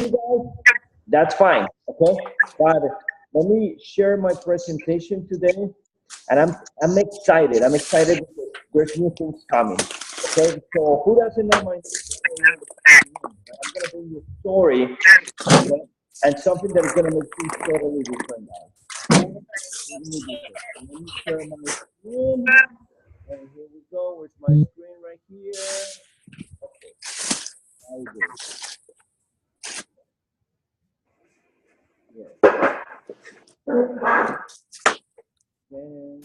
you guys, that's fine, okay? But let me share my presentation today, and I'm excited. I'm excited because there's new things coming. Okay, so who doesn't know my name? I'm gonna bring you a story, okay? And something that is gonna make things totally different now. Let me share my screen, and here we go with my screen right here. Okay, now we go. Yeah. And,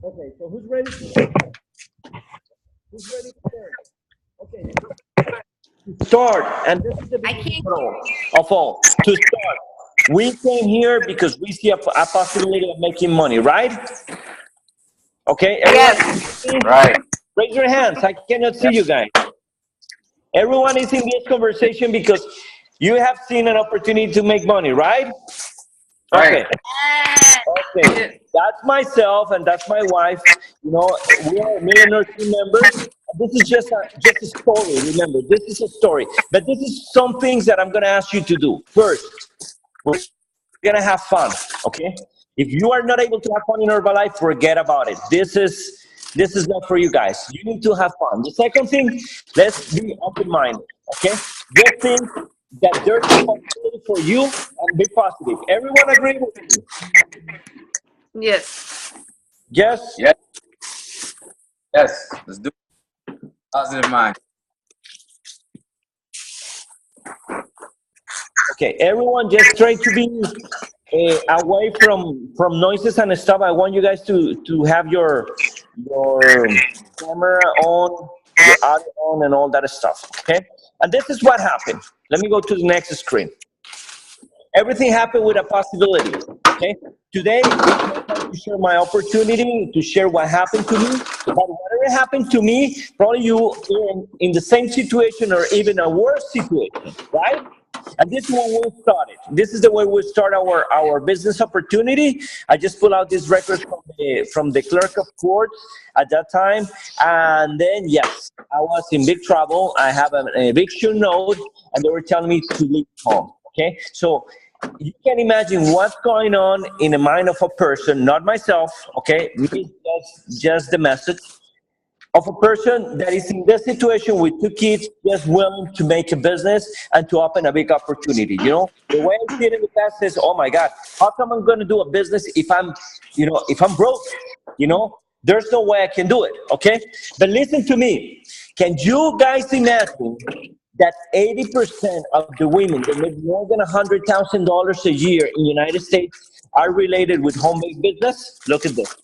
okay, so who's ready to start? Who's ready to start? Okay. To start, and this is the beginning of all. To start, we came here because we see a possibility of making money, right? Okay, everyone, Yes. Right. raise your hands. I cannot see Yep. you guys. Everyone is in this conversation because you have seen an opportunity to make money, right? Right. Okay. Okay, that's myself and that's my wife. You know, we are millionaire team members. This is just a story. Remember, this is a story. But this is some things that I'm gonna ask you to do. First, we're gonna have fun. Okay. If you are not able to have fun in Herbalife, forget about it. This is not for you guys. You need to have fun. The second thing, let's be open-minded. Okay. Just think that there's a possibility for you and be positive. Everyone agree with me? Yes. Yes? Yes. Yes. Let's do it. Positive mind. Okay, everyone just try to be away from noises and stuff. I want you guys to have your camera on, your audio on, and all that stuff, okay? And this is what happened. Let me go to the next screen. Everything happened with a possibility, okay? Today, I'm going to share my opportunity, to share what happened to me. But whatever happened to me, probably you in the same situation or even a worse situation, right? And this is when we started. This is the way we start our business opportunity. I just pull out this record from the clerk of court at that time. And then, yes, I was in big trouble. I have an eviction note, and they were telling me to leave home, okay? So you can imagine what's going on in the mind of a person, not myself, okay? Me, just the message of a person that is in this situation with two kids, just willing to make a business and to open a big opportunity. You know, the way I see it in the past is, oh my God, how come I'm going to do a business if I'm broke? You know, there's no way I can do it. Okay, but listen to me. Can you guys imagine that 80% of the women that make more than $100,000 a year in the United States are related with home-based business? Look at this.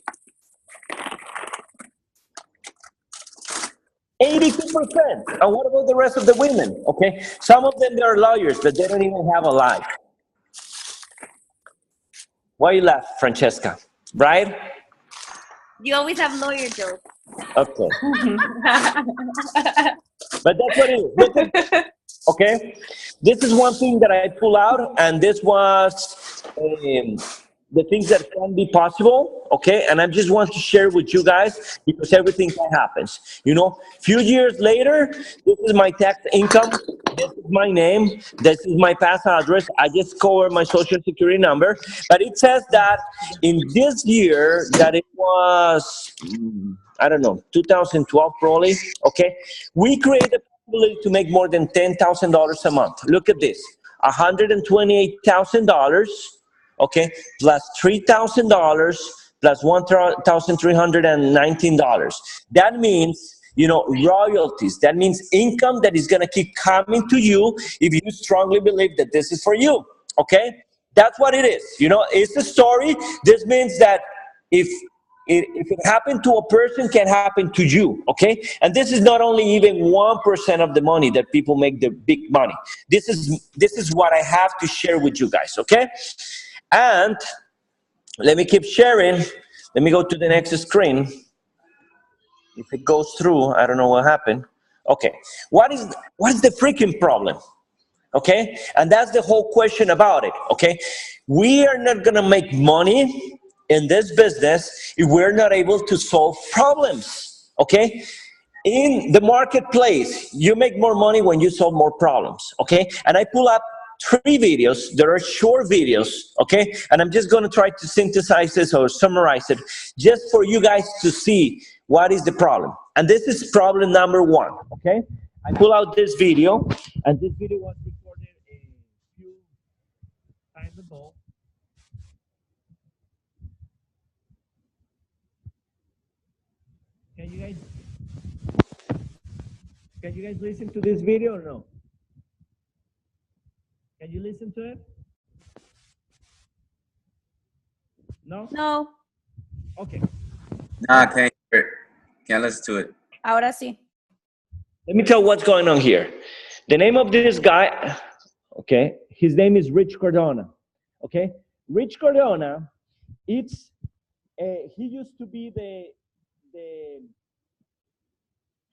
82%. And what about the rest of the women? Okay, some of them they are lawyers, but they don't even have a life. Why you laugh, Francesca? Right? You always have lawyer jokes. Okay. But that's what it is. Look at, okay, this is one thing that I pull out, and this was the things that can be possible, okay? And I just want to share with you guys because everything can happen. You know, few years later, this is my tax income, this is my name, this is my past address. I just cover my social security number, but it says that in this year that it was, I don't know, 2012 probably, okay? We created the possibility to make more than $10,000 a month. Look at this, $128,000, okay, plus $3,000 plus $1,319. That means, you know, royalties. That means income that is going to keep coming to you if you strongly believe that this is for you, okay? That's what it is. You know, it's a story. This means that if it happened to a person, can happen to you, okay? And this is not only even 1% of the money that people make the big money. This is what I have to share with you guys, okay? And let me keep sharing. Let me go to the next screen. If it goes through, I don't know what happened. Okay, what is the freaking problem? Okay? And that's the whole question about it. Okay? We are not going to make money in this business if we're not able to solve problems. Okay? In the marketplace, you make more money when you solve more problems. Okay? And I pull up 3 videos. There are short videos. Okay? And I'm just going to try to synthesize this or summarize it just for you guys to see what is the problem. And this is problem number 1. Okay? I pull out this video, and this video was recorded a few times ago. Can you guys listen to this video or no? Can you listen to it? No? No. Okay. Nah, I can't hear it. Can't listen to it. Ahora sí. Let me tell what's going on here. The name of this guy, okay, his name is Rich Cardona. Okay? Rich Cardona, he used to be the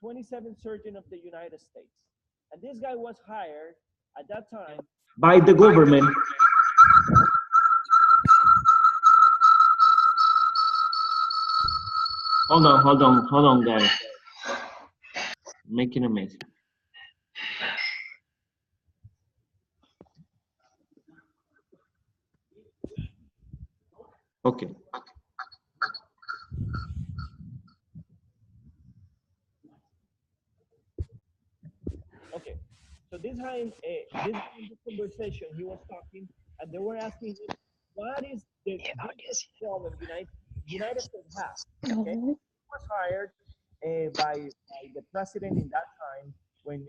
27th surgeon of the United States. And this guy was hired at that time by the government. Hold on, guys. Making a mess. Okay. Okay. So this time, in this conversation, he was talking, and they were asking him, what is the biggest problem United States has? Okay. He was hired by the president in that time when.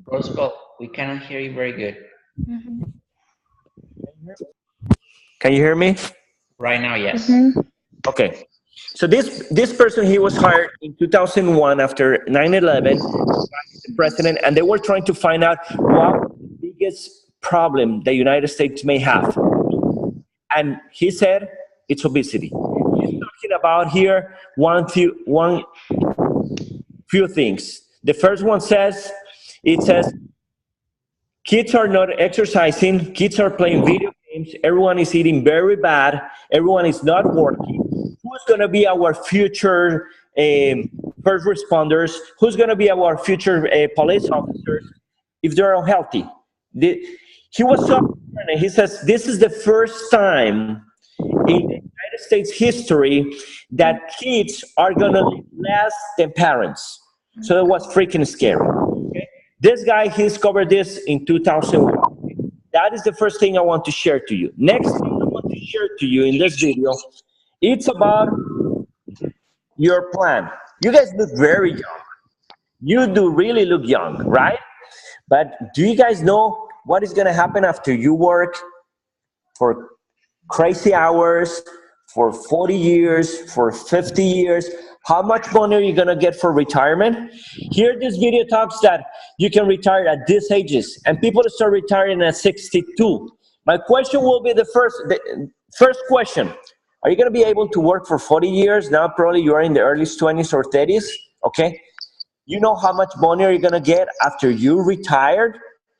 Roscoe, we cannot hear you very good. Can you hear me? Right now, yes. Okay. So this person, he was hired in 2001 after 9/11 by the president, and they were trying to find out what the biggest problem the United States may have. And he said it's obesity. He's talking about here one few things. The first one says, kids are not exercising, kids are playing video games, everyone is eating very bad, everyone is not working. Who's going to be our future first responders? Who's going to be our future police officers if they're unhealthy? He was so concerned, and he says this is the first time in the United States history that kids are going to live less than parents. So it was freaking scary. Okay? This guy, he discovered this in 2001. That is the first thing I want to share to you. Next thing I want to share to you in this video, it's about your plan. You guys look very young. You do really look young, right? But do you guys know what is going to happen after you work for crazy hours, for 40 years, for 50 years? How much money are you going to get for retirement? Here, this video talks that you can retire at these ages, and people start retiring at 62. My question will be the first question. Are you going to be able to work for 40 years? Now, probably you are in the early 20s or 30s, okay? You know how much money are you going to get after you retired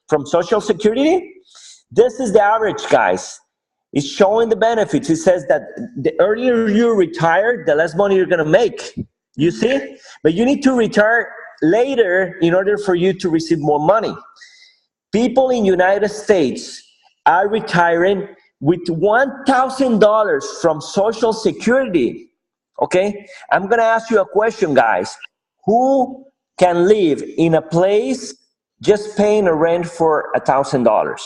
from Social Security? This is the average, guys. It's showing the benefits. It says that the earlier you retire, the less money you're going to make. You see? But you need to retire later in order for you to receive more money. People in United States are retiring with $1,000 from Social Security. Okay? I'm going to ask you a question, guys. Who can live in a place just paying a rent for $1,000?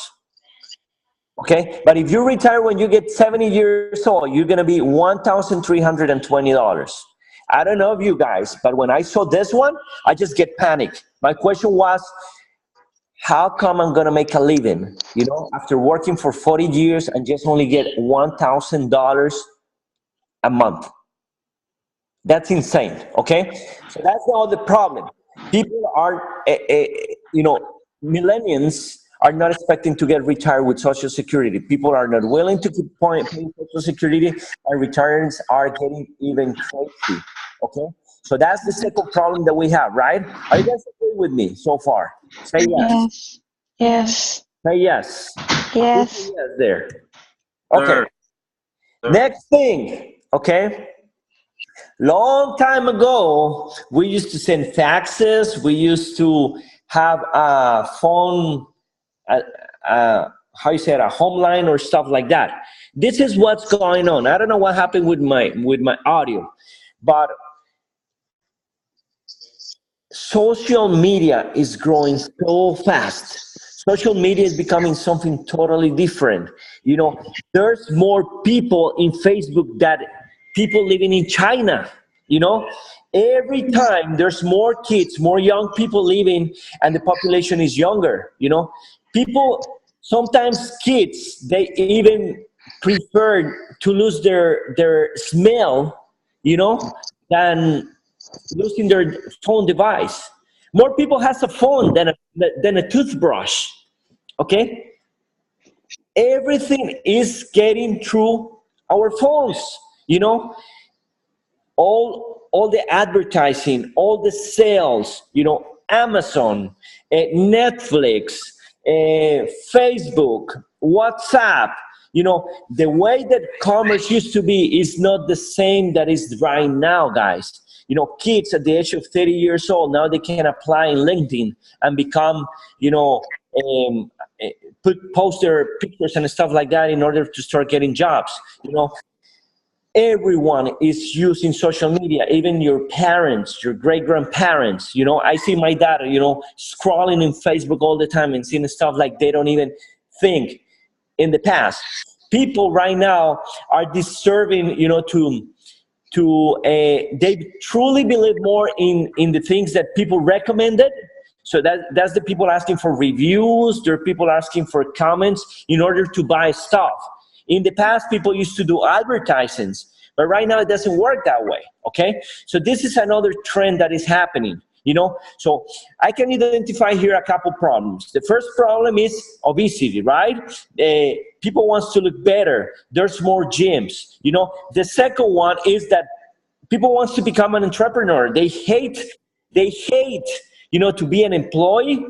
Okay? But if you retire when you get 70 years old, you're going to be $1,320. I don't know of you guys, but when I saw this one, I just get panicked. My question was, how come I'm going to make a living, you know, after working for 40 years and just only get $1,000 a month? That's insane, okay? So that's not the problem. People are, you know, millennials are not expecting to get retired with Social Security. People are not willing to keep paying Social Security, and retirements are getting even crazy, okay? So that's the second problem that we have, right? Are you guys agree with me so far? Say yes. Yes. Say yes. Yes. Yes there. Okay. Sir. Sir. Next thing, okay? Long time ago, we used to send faxes. We used to have a phone, how you say it, a home line or stuff like that. This is what's going on. I don't know what happened with my audio, but social media is growing so fast. Social media is becoming something totally different. You know, there's more people in Facebook that people living in China. You know, every time there's more kids, more young people living, and the population is younger. You know, people, sometimes kids, they even prefer to lose their smell, you know, than losing their phone device. More people has a phone than a toothbrush. Okay, everything is getting through our phones. You know, all the advertising, all the sales. You know, Amazon, Netflix, Facebook, WhatsApp. You know, the way that commerce used to be is not the same that is right now, guys. You know, kids at the age of 30 years old, now they can apply in LinkedIn and become, you know, post their pictures and stuff like that in order to start getting jobs. You know, everyone is using social media, even your parents, your great grandparents. You know, I see my dad, you know, scrolling in Facebook all the time and seeing stuff like they don't even think in the past. People right now are deserving, you know, they truly believe more in the things that people recommended. So that's the people asking for reviews. There are people asking for comments in order to buy stuff. In the past, people used to do advertisements, but right now it doesn't work that way. Okay, so this is another trend that is happening. You know, so I can identify here a couple problems. The first problem is obesity, right? People wants to look better. There's more gyms. You know, the second one is that people wants to become an entrepreneur. They hate, you know, to be an employee,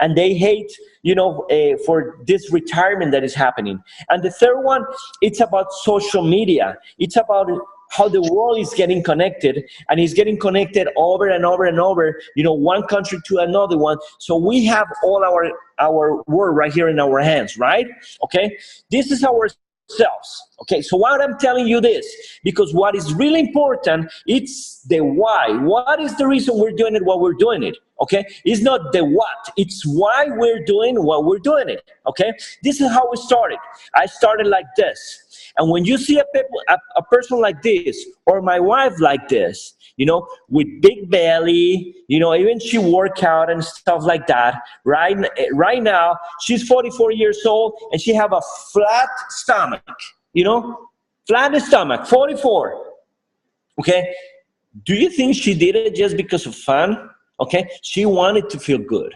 and they hate, you know, for this retirement that is happening. And the third one, it's about social media. It's about how the world is getting connected, and it's getting connected over and over and over, you know, one country to another one. So we have all our world right here in our hands, right? Okay, this is our selves. Okay, so why I'm telling you this, because what is really important, it's the why. What is the reason we're doing it, what we're doing it? Okay, it's not the what, it's why we're doing what we're doing it. Okay, this is how we started. I started like this. And when you see a person like this, or my wife like this, you know, with big belly, you know, even she work out and stuff like that, right now, she's 44 years old, and she have a flat stomach, you know, flat stomach, 44, okay? Do you think she did it just because of fun? Okay, she wanted to feel good,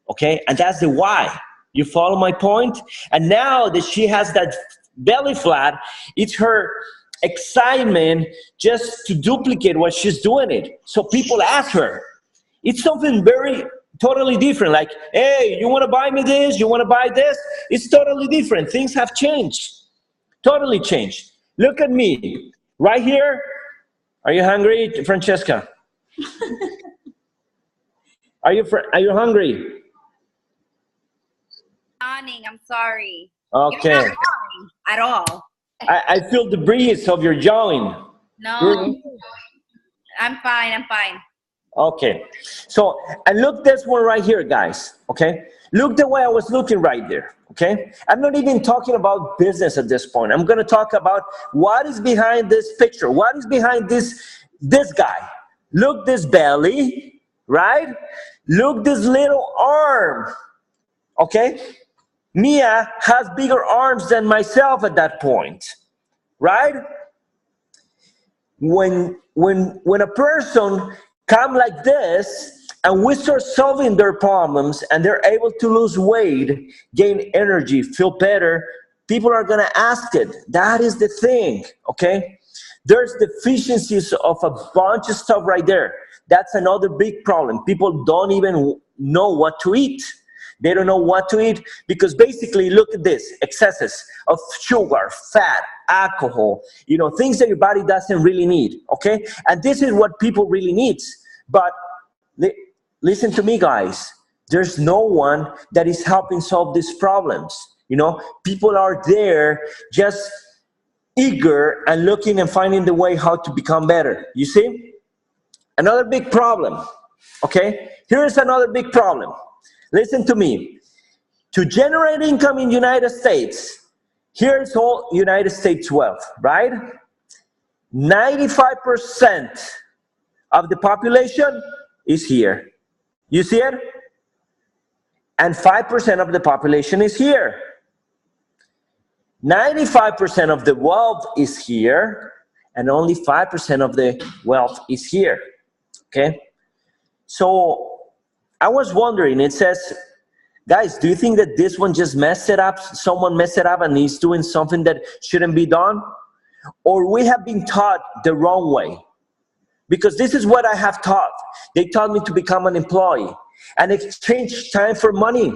okay? And that's the why. You follow my point? And now that she has that belly flat, it's her excitement just to duplicate what she's doing it. So people ask her. It's something very totally different. Like, hey, you want to buy me this? You want to buy this? It's totally different. Things have changed. Totally changed. Look at me. Right here. Are you hungry, Francesca? Are you hungry? Yawning, I'm sorry. Okay. You're not yawning at all. I feel the breeze of your jawing. No, I'm fine. Okay. So, and look this one right here, guys. Okay. Look the way I was looking right there. Okay. I'm not even talking about business at this point. I'm going to talk about what is behind this picture. What is behind this guy? Look this belly, right? Look this little arm. Okay. Mia has bigger arms than myself at that point, right? When a person come like this and we start solving their problems and they're able to lose weight, gain energy, feel better, people are gonna ask it. That is the thing, okay? There's deficiencies of a bunch of stuff right there. That's another big problem. People don't even know what to eat. They don't know what to eat because basically, look at this, excesses of sugar, fat, alcohol, things that your body doesn't really need, okay? And this is what people really needs. But listen to me, guys. There's no one that is helping solve these problems. People are there just eager and looking and finding the way how to become better. You see? Another big problem, okay? Here's another big problem. Listen to me. To generate income in United States, here's all United States wealth, right? 95% of the population is here. You see it? And 5% of the population is here. 95% of the wealth is here, and only 5% of the wealth is here, okay? So I was wondering, it says, guys, do you think that this one just messed it up? Someone messed it up and he's doing something that shouldn't be done? Or we have been taught the wrong way? Because this is what I have taught. They taught me to become an employee and exchange time for money.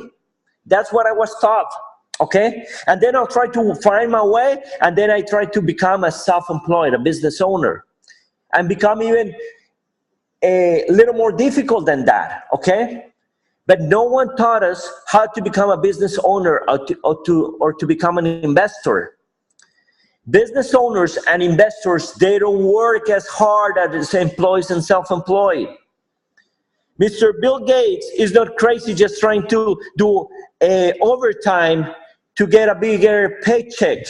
That's what I was taught, okay? And then I'll try to find my way, and then I try to become a self-employed, a business owner, and become even a little more difficult than that, okay? But no one taught us how to become a business owner or to become an investor. Business owners and investors, they don't work as hard as employees and self-employed. Mr. Bill Gates is not crazy just trying to do overtime to get a bigger paycheck.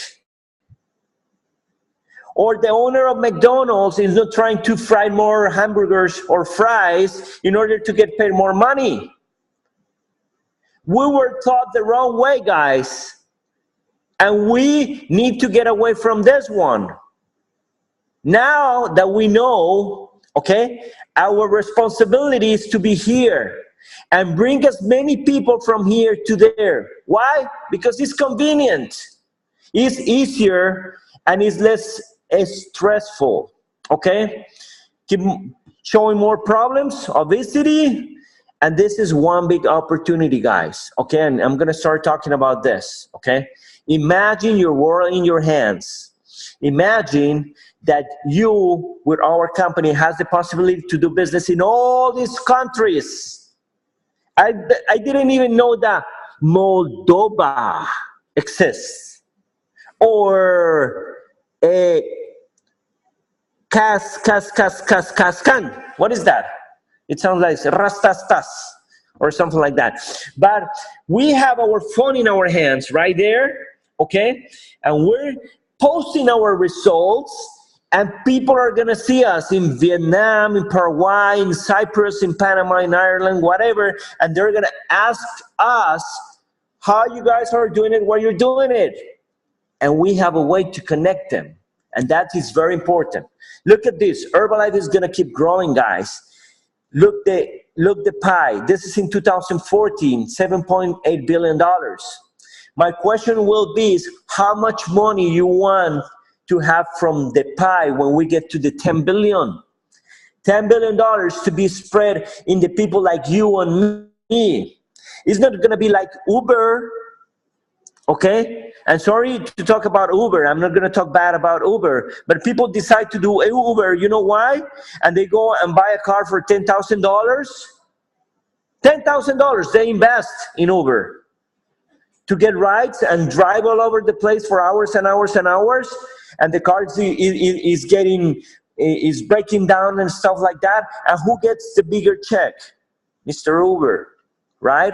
Or the owner of McDonald's is not trying to fry more hamburgers or fries in order to get paid more money. We were taught the wrong way, guys. And we need to get away from this one. Now that we know, okay, our responsibility is to be here and bring as many people from here to there. Why? Because it's convenient, it's easier, and it's less stressful, okay? Keep showing more problems, obesity, and this is one big opportunity, guys, okay? And I'm gonna start talking about this, okay? Imagine your world in your hands. Imagine that you, with our company, has the possibility to do business in all these countries. I didn't even know that Moldova exists. Or Kazakhstan. What is that? It sounds like Rastastas or something like that. But we have our phone in our hands right there, okay? And we're posting our results, and people are gonna see us in Vietnam, in Paraguay, in Cyprus, in Panama, in Ireland, whatever, and they're gonna ask us how you guys are doing it, where you're doing it. And we have a way to connect them, and that is very important. Look at this, Herbalife is gonna keep growing, guys. Look the pie. This is in 2014, $7.8 billion. My question will be is how much money you want to have from the pie when we get to the 10 billion. $10 billion to be spread in the people like you and me. It's not gonna be like Uber, okay? And sorry to talk about Uber. I'm not gonna talk bad about Uber, but people decide to do Uber, you know why? And they go and buy a car for $10,000. $10,000 they invest in Uber to get rides and drive all over the place for hours and hours and hours, and the car is breaking down and stuff like that. And who gets the bigger check? Mr. Uber, right?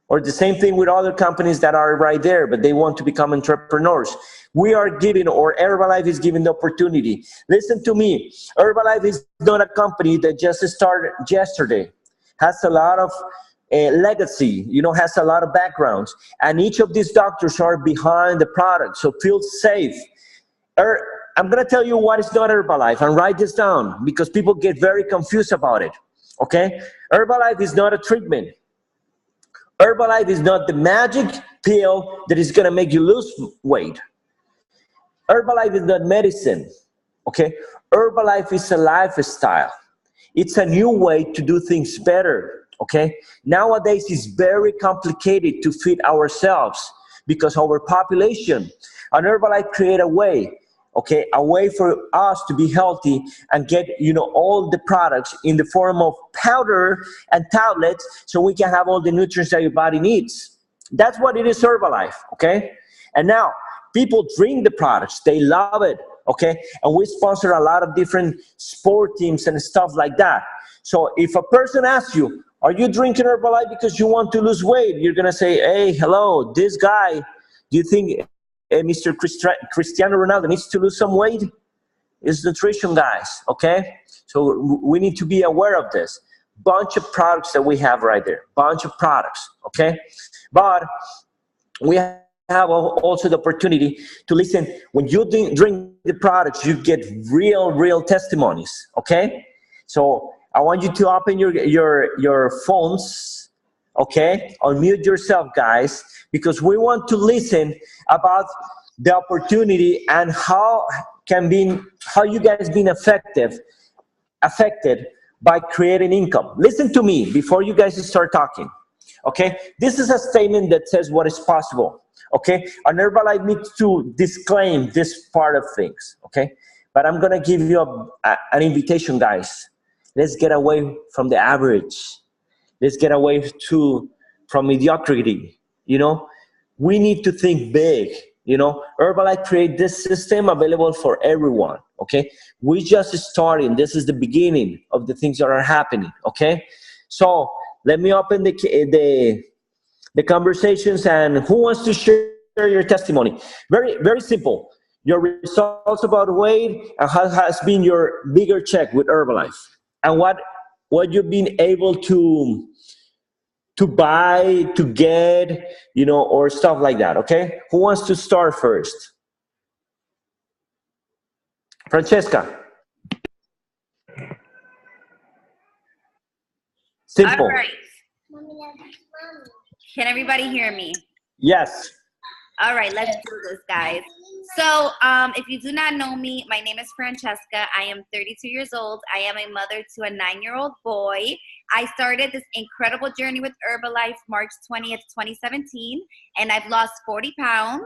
Or the same thing with other companies that are right there, but they want to become entrepreneurs. We are giving, or Herbalife is giving the opportunity. Listen to me, Herbalife is not a company that just started yesterday. Has a lot of legacy, has a lot of backgrounds. And each of these doctors are behind the product, so feel safe. I'm gonna tell you what is not Herbalife, and write this down, because people get very confused about it, okay? Herbalife is not a treatment. Herbalife is not the magic pill that is gonna make you lose weight. Herbalife is not medicine, okay? Herbalife is a lifestyle. It's a new way to do things better, okay? Nowadays, it's very complicated to feed ourselves because our population, and Herbalife create a way, okay, a way for us to be healthy and get, all the products in the form of powder and tablets so we can have all the nutrients that your body needs. That's what it is, Herbalife, okay? And now, people drink the products. They love it, okay? And we sponsor a lot of different sport teams and stuff like that. So if a person asks you, are you drinking Herbalife because you want to lose weight? You're going to say, hey, hello, this guy, do you think Mr. Cristiano Ronaldo needs to lose some weight? It's nutrition, guys, okay? So we need to be aware of this. Bunch of products that we have right there. Bunch of products, okay? But we have also the opportunity to listen. When you drink the products, you get real testimonies, okay? So I want you to open your phones, okay? Unmute yourself, guys, because we want to listen about the opportunity and how you guys been affected by creating income. Listen to me before you guys start talking, okay? This is a statement that says what is possible, okay? And Herbalife needs to disclaim this part of things, okay? But I'm gonna give you an invitation, guys. Let's get away from the average. Let's get away from mediocrity, We need to think big, Herbalife create this system available for everyone, okay? We just starting. This is the beginning of the things that are happening, okay? So let me open the conversations, and who wants to share your testimony? Very, very simple. Your results about weight and how has been your bigger check with Herbalife, and what you've been able to buy, to get, or stuff like that, okay? Who wants to start first? Francesca. Simple. All right. Can everybody hear me? Yes. All right, let's do this, guys. So if you do not know me, my name is Francesca. I am 32 years old. I am a mother to a 9-year-old boy. I started this incredible journey with Herbalife March 20th, 2017, and I've lost 40 pounds.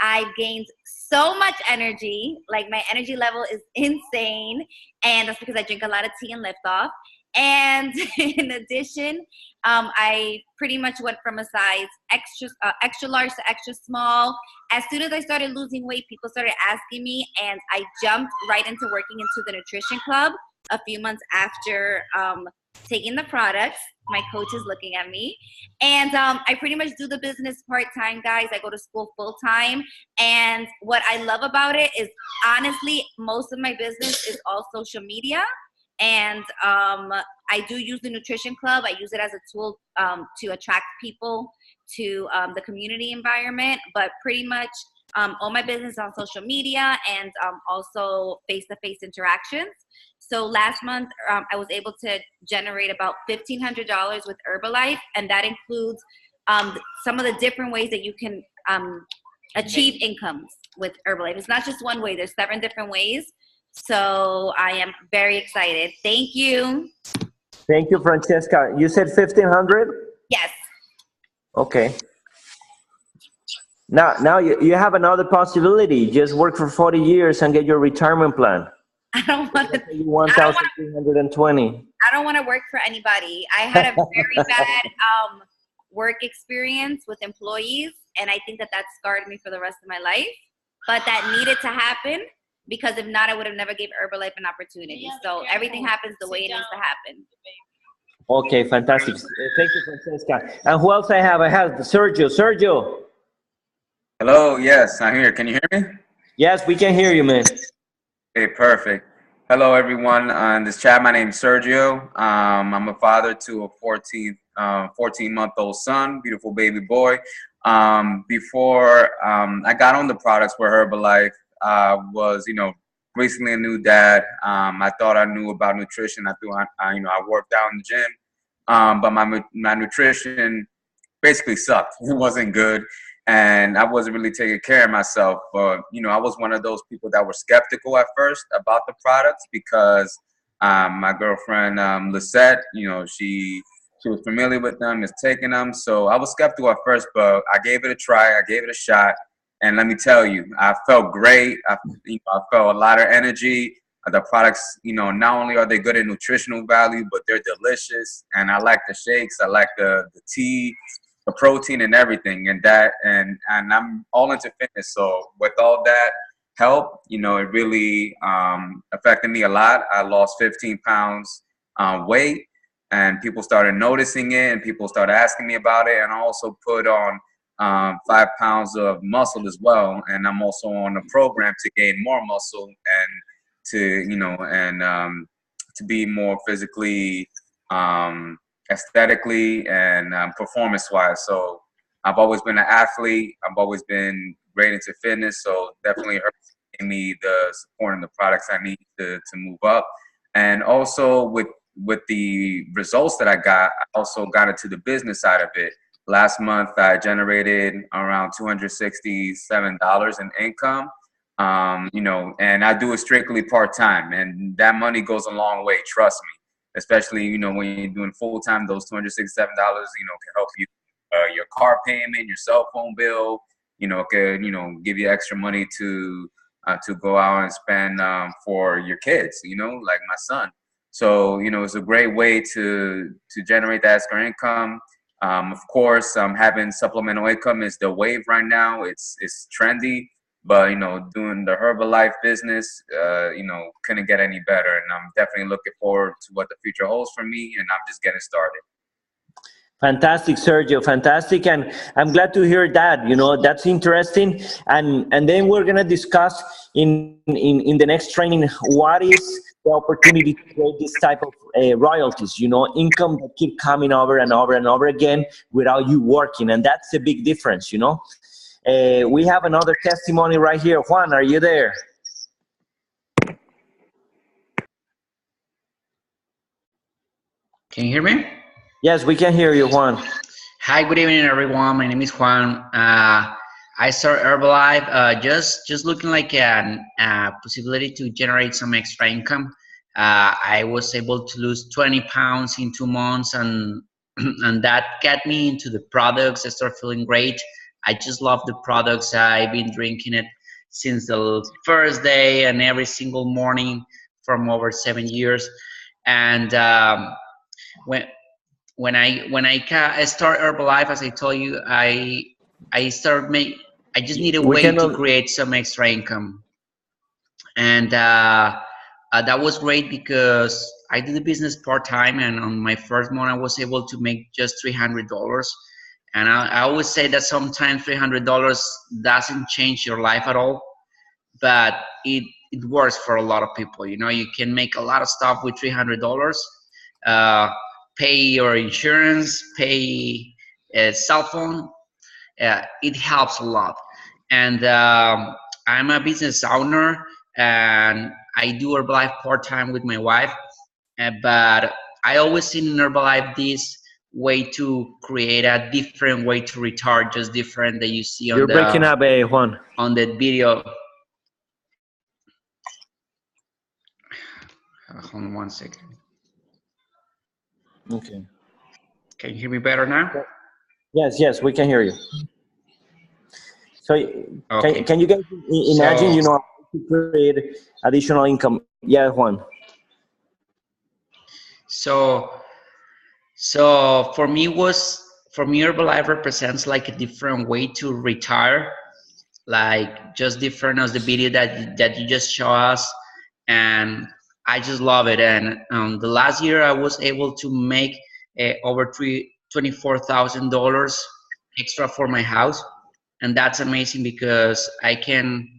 I've gained so much energy. Like, my energy level is insane, and that's because I drink a lot of tea and Lift Off. And in addition, I pretty much went from a size extra large to extra small. As soon as I started losing weight, people started asking me, and I jumped right into working into the nutrition club a few months after taking the products. My coach is looking at me. And I pretty much do the business part-time, guys. I go to school full-time. And what I love about it is, honestly, most of my business is all social media. And I do use the nutrition club. I use it as a tool to attract people to the community environment, but pretty much all my business on social media and also face-to-face interactions. So last month, I was able to generate about $1,500 with Herbalife, and that includes some of the different ways that you can achieve incomes with Herbalife. It's not just one way. There's 7 different ways. So I am very excited. Thank you. Thank you, Francesca. You said 1,500? Yes. Okay. Now you have another possibility. Just work for 40 years and get your retirement plan. I don't want to. 1,320. I don't want to work for anybody. I had a very bad work experience with employees, and I think that scarred me for the rest of my life. But that needed to happen, because if not, I would have never gave Herbalife an opportunity. So everything happens the way it needs to happen. Okay, fantastic. Thank you, Francesca. And who else I have? I have Sergio. Sergio. Hello, yes, I'm here. Can you hear me? Yes, we can hear you, man. Okay, perfect. Hello, everyone on this chat. My name is Sergio. I'm a father to a 14-month-old son, beautiful baby boy. Before I got on the products for Herbalife, was, recently a new dad. I thought I knew about nutrition. I worked out in the gym, but my nutrition basically sucked. It wasn't good, and I wasn't really taking care of myself. But I was one of those people that were skeptical at first about the products, because my girlfriend Lisette, she She was familiar with them, is taking them. So I was skeptical at first, but I gave it a try. I gave it a shot. And let me tell you, I felt great. I felt a lot of energy. The products, not only are they good in nutritional value, but they're delicious. And I like the shakes. I like the tea, the protein, and everything. And I'm all into fitness. So with all that help, it really affected me a lot. I lost 15 pounds weight, and people started noticing it, and people started asking me about it. And I also put on 5 pounds of muscle as well. And I'm also on a program to gain more muscle and to to be more physically, aesthetically, and performance wise. So I've always been an athlete. I've always been great into fitness. So definitely gave me the support and the products I need to move up. And also with the results that I got, I also got into the business side of it. Last month, I generated around $267 in income. And I do it strictly part-time, and that money goes a long way, trust me, especially, when you're doing full-time. Those $267, can help you, your car payment, your cell phone bill, can, give you extra money to go out and spend, for your kids, like my son. So, it's a great way to generate that extra income. Of course, having supplemental income is the wave right now. It's trendy. But, doing the Herbalife business, couldn't get any better. And I'm definitely looking forward to what the future holds for me. And I'm just getting started. Fantastic, Sergio. Fantastic. And I'm glad to hear that. That's interesting. And then we're going to discuss in the next training, what is the opportunity to create this type of royalties, income that keep coming over and over and over again without you working. And that's a big difference, We have another testimony right here. Juan, are you there? Can you hear me? Yes, we can hear you, Juan. Hi, good evening, everyone. My name is Juan. I started Herbalife just looking like a possibility to generate some extra income. I was able to lose 20 pounds in 2 months, and that got me into the products. I started feeling great. I just love the products. I've been drinking it since the first day and every single morning from over 7 years. And when I start Herbalife, as I told you, I just need a way to create some extra income. And that was great because I did the business part-time, and on my first month I was able to make just $300. And I always say that sometimes $300 doesn't change your life at all, but it works for a lot of people. You can make a lot of stuff with $300. Pay your insurance, pay a cell phone. It helps a lot. And I'm a business owner, and I do Herbalife part-time with my wife. But I always seen in Herbalife this way to create a different way to retire, just different that you see on You're breaking up, Juan. On the video. Hold on 1 second. Okay. Can you hear me better now? Yes, we can hear you. So okay. Can you guys imagine, to create additional income? Yeah, Juan. So for me, Herbalife represents like a different way to retire, like just different as the video that you just show us, and I just love it. And the last year I was able to make over $24,000 extra for my house, and that's amazing because I can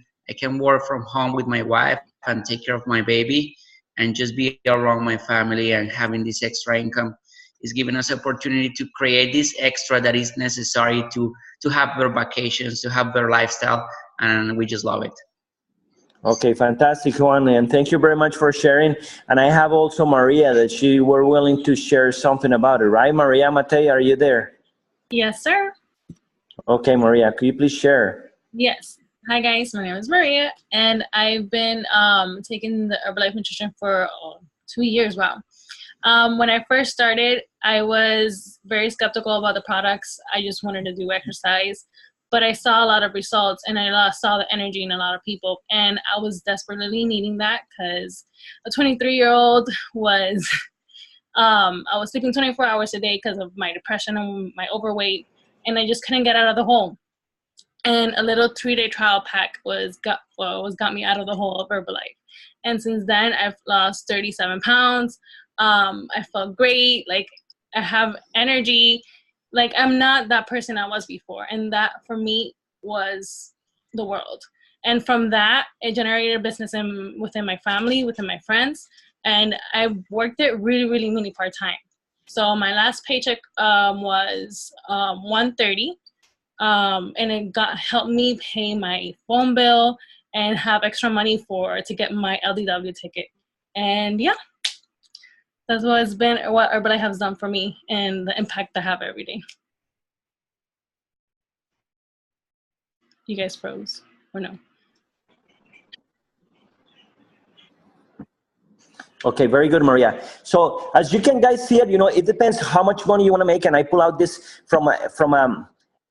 work from home with my wife and take care of my baby and just be around my family, and having this extra income is giving us opportunity to create this extra that is necessary to have better vacations, to have better lifestyle, and we just love it. Okay, fantastic, Juan, and thank you very much for sharing. And I have also Maria that she were willing to share something about it, right? Maria Matei, are you there? Yes, sir. Okay, Maria, could you please share? Yes. Hi, guys. My name is Maria, and I've been taking the Herbalife Nutrition for 2 years. Wow. When I first started, I was very skeptical about the products. I just wanted to do exercise, but I saw a lot of results, and I saw the energy in a lot of people, and I was desperately needing that because a 23-year-old was, I was sleeping 24 hours a day because of my depression and my overweight, and I just couldn't get out of the hole. And a little 3-day trial pack got me out of the hole of Herbalife. And since then, I've lost 37 pounds. I felt great. Like, I have energy. Like, I'm not that person I was before. And that, for me, was the world. And from that, it generated a business within my family, within my friends. And I worked it really, really, really part-time. So my last paycheck was $130. And it helped me pay my phone bill and have extra money to get my LDW ticket. And yeah, that's what Herbalife has done for me and the impact I have every day. You guys froze or no? Okay, very good, Maria. So as you can guys see it, it depends how much money you want to make, and I pull out this from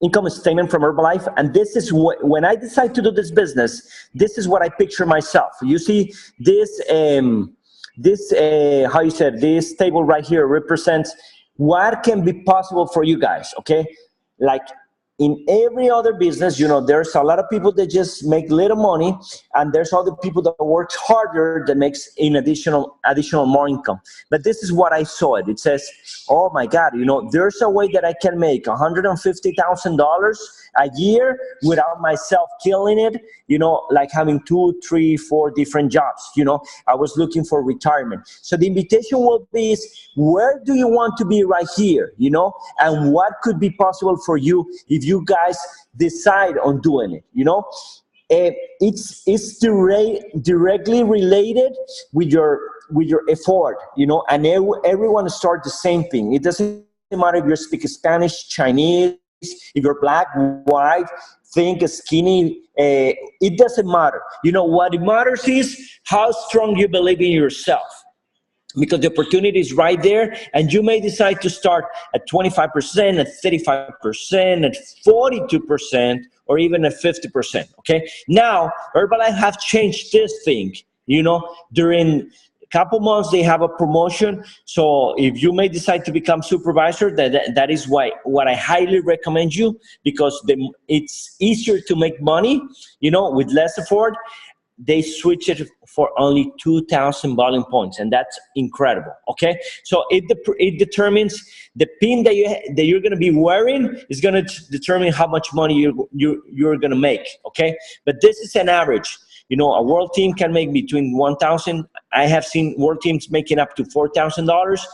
income statement from Herbalife, and this is when I decide to do this business, this is what I picture myself. You see this this table right here represents what can be possible for you guys. Okay, like in every other business, there's a lot of people that just make little money, and there's other people that works harder that makes an additional more income. But this is what I saw it. It says, oh my God, there's a way that I can make $150,000 a year without myself killing it, like having 2, 3, 4 different jobs. I was looking for retirement. So the invitation will be where do you want to be right here, and what could be possible for you if you guys decide on doing it, it's directly related with your effort, and everyone start the same thing. It doesn't matter if you speak Spanish, Chinese, if you're black, white, think, skinny, it doesn't matter. What it matters is how strong you believe in yourself, because the opportunity is right there, and you may decide to start at 25%, at 35%, at 42%, or even at 50%, okay? Now, Herbalife have changed this thing, during a couple months they have a promotion, so if you may decide to become supervisor, that is what I highly recommend you, because it's easier to make money, with less effort. They switch it for only 2,000 volume points, and that's incredible. Okay, so it determines the pin that you're going to be wearing is going to determine how much money you're going to make. Okay, but this is an average. A world team can make between 1,000. I have seen world teams making up to $4,000.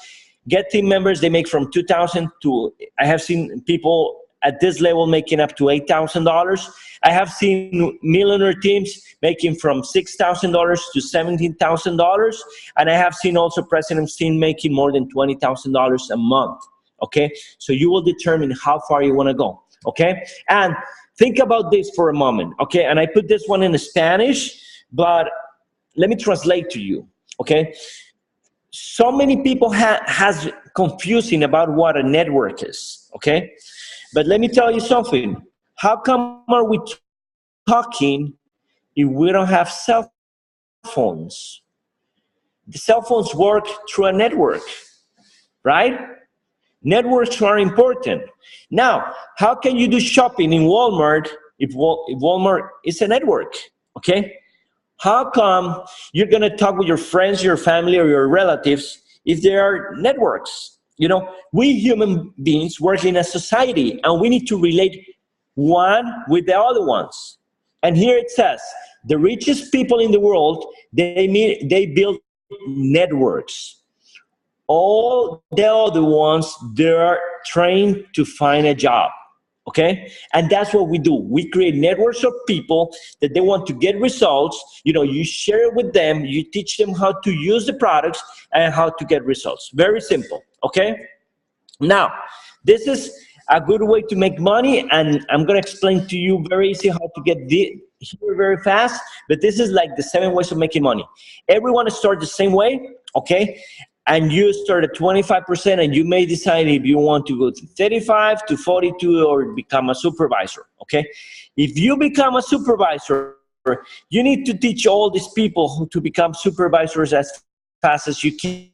Get team members, they make from 2,000 to. I have seen people at this level making up to $8,000. I have seen millionaire teams making from $6,000 to $17,000. And I have seen also president's team making more than $20,000 a month. Okay, so you will determine how far you want to go. Okay, and think about this for a moment. Okay, and I put this one in Spanish, but let me translate to you. Okay, so many people has confusing about what a network is. Okay, but let me tell you something. How come are we talking if we don't have cell phones? The cell phones work through a network, right? Networks are important. Now, how can you do shopping in Walmart if Walmart is a network, okay? How come you're gonna talk with your friends, your family, or your relatives if there are networks? We human beings work in a society, and we need to relate one with the other ones. And here it says, the richest people in the world, they build networks. All the other ones, they're trained to find a job, okay? And that's what we do. We create networks of people that they want to get results. You share it with them, you teach them how to use the products and how to get results. Very simple, okay? Now, this is a good way to make money, and I'm gonna explain to you very easy how to get here very fast, but this is like the 7 ways of making money. Everyone starts the same way, okay? and you start at 25%, and you may decide if you want to go to 35 to 42 or become a supervisor, okay? If you become a supervisor, you need to teach all these people to become supervisors as fast as you can.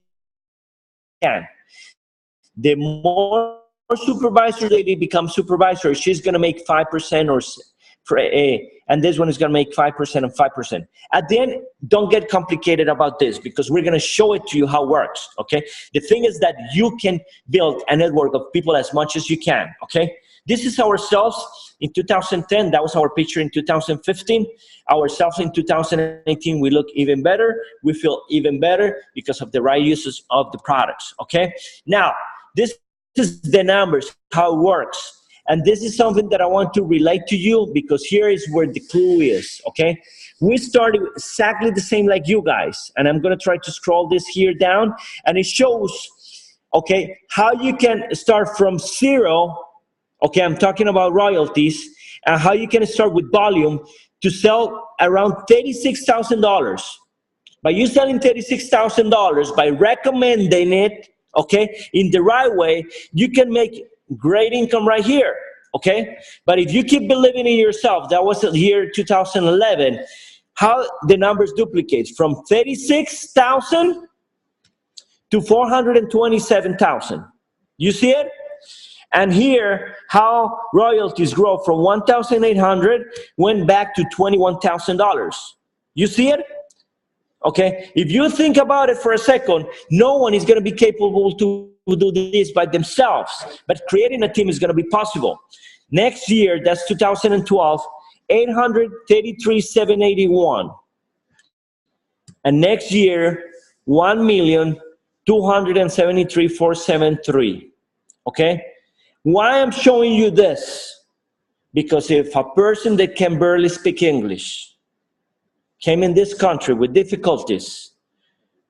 The more supervisor lady becomes supervisor, she's going to make 5% or and this one is going to make 5% and 5%. At the end, don't get complicated about this, because we're going to show it to you how it works, okay? The thing is that you can build a network of people as much as you can, okay? This is ourselves in 2010. That was our picture in 2015. Ourselves in 2018, we look even better. We feel even better because of the right uses of the products, okay? Now, this is the numbers, how it works. And this is something that I want to relate to you, because here is where the clue is, okay? We started exactly the same like you guys. And I'm going to try to scroll this here down. And it shows, okay, how you can start from zero. Okay, I'm talking about royalties, and how you can start with volume to sell around $36,000. By you selling $36,000, by recommending it, okay, in the right way, you can make great income right here, okay? But if you keep believing in yourself, that was the year 2011, how the numbers duplicate from 36,000 to 427,000. You see it? And here, how royalties grow from 1,800 went back to $21,000. You see it? Okay, if you think about it for a second, no one is going to be capable to do this by themselves, but creating a team is going to be possible. Next year, that's 2012, 833,781. And next year, 1,273,473. Okay? Why I'm showing you this? Because if a person that can barely speak English came in this country with difficulties,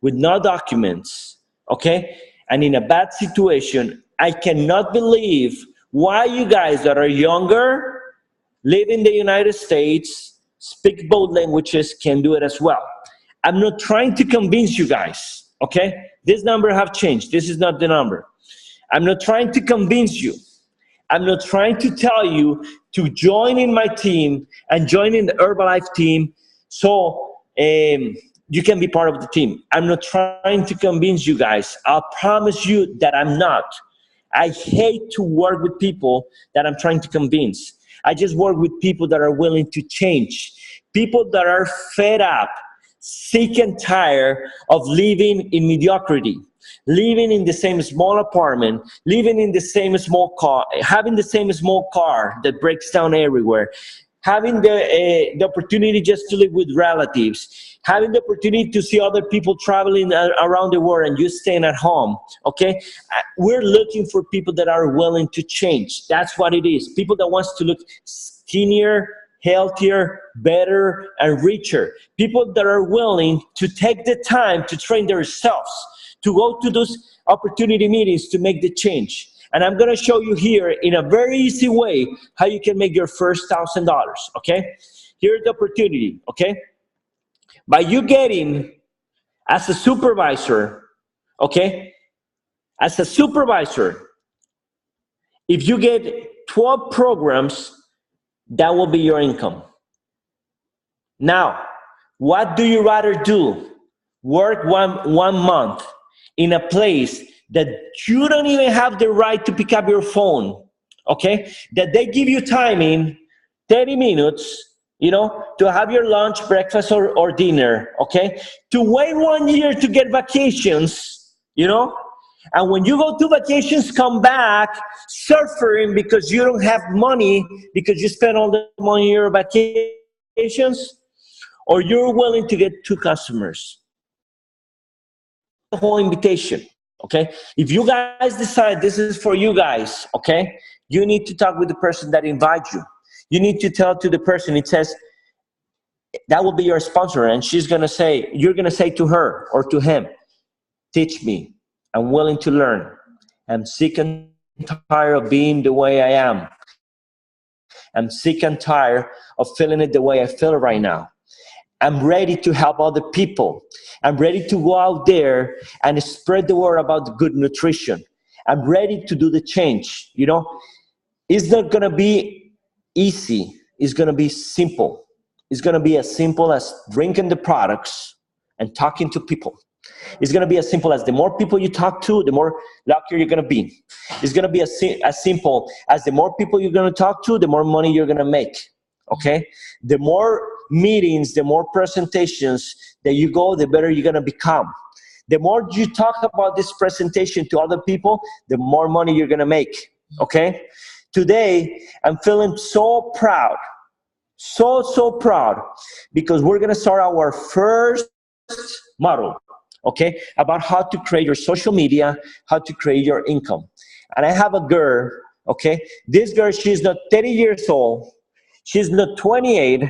with no documents, okay, and in a bad situation, I cannot believe why you guys that are younger, live in the United States, speak both languages, can do it as well. I'm not trying to convince you guys, okay? This number have changed. This is not the number. I'm not trying to convince you. I'm not trying to tell you to join in my team and join in the Herbalife team so you can be part of the team. I'm not trying to convince you guys. I'll promise you that I'm not. I hate to work with people that I'm trying to convince. I just work with people that are willing to change. People that are fed up, sick and tired of living in mediocrity, living in the same small apartment, living in the same small car, having the same small car that breaks down everywhere, having the opportunity just to live with relatives, having the opportunity to see other people traveling around the world and you staying at home, okay? We're looking for people that are willing to change. That's what it is. People that wants to look skinnier, healthier, better, and richer. People that are willing to take the time to train themselves, to go to those opportunity meetings to make the change. And I'm going to show you here in a very easy way how you can make your first $1,000, okay? Here's the opportunity, okay? By you getting as a supervisor, okay? As a supervisor, if you get 12 programs, that will be your income. Now, what do you rather do? Work one month in a place that you don't even have the right to pick up your phone, okay? That they give you time in 30 minutes, you know, to have your lunch, breakfast, or dinner, okay? To wait 1 year to get vacations, you know? And when you go to vacations, come back suffering because you don't have money because you spend all the money on your vacations, or you're willing to get 2 customers. The whole invitation, okay? If you guys decide this is for you guys, okay, you need to talk with the person that invites you. You need to tell to the person, it says, that will be your sponsor, and she's gonna say, you're gonna say to her or to him, teach me. I'm willing to learn. I'm sick and tired of being the way I am. I'm sick and tired of feeling it the way I feel right now. I'm ready to help other people. I'm ready to go out there and spread the word about good nutrition. I'm ready to do the change. You know, it's not gonna be easy. It's gonna be simple. It's gonna be as simple as drinking the products and talking to people. It's gonna be as simple as the more people you talk to, the more luckier you're gonna be. It's gonna be as simple as the more people you're gonna talk to, the more money you're gonna make. Okay? The more meetings, the more presentations that you go, the better you're gonna become. The more you talk about this presentation to other people, the more money you're gonna make. Okay? Today, I'm feeling so proud, so proud, because we're gonna start our first model, okay, about how to create your social media, how to create your income. And I have a girl, okay, this girl, she's not 30 years old, she's not 28,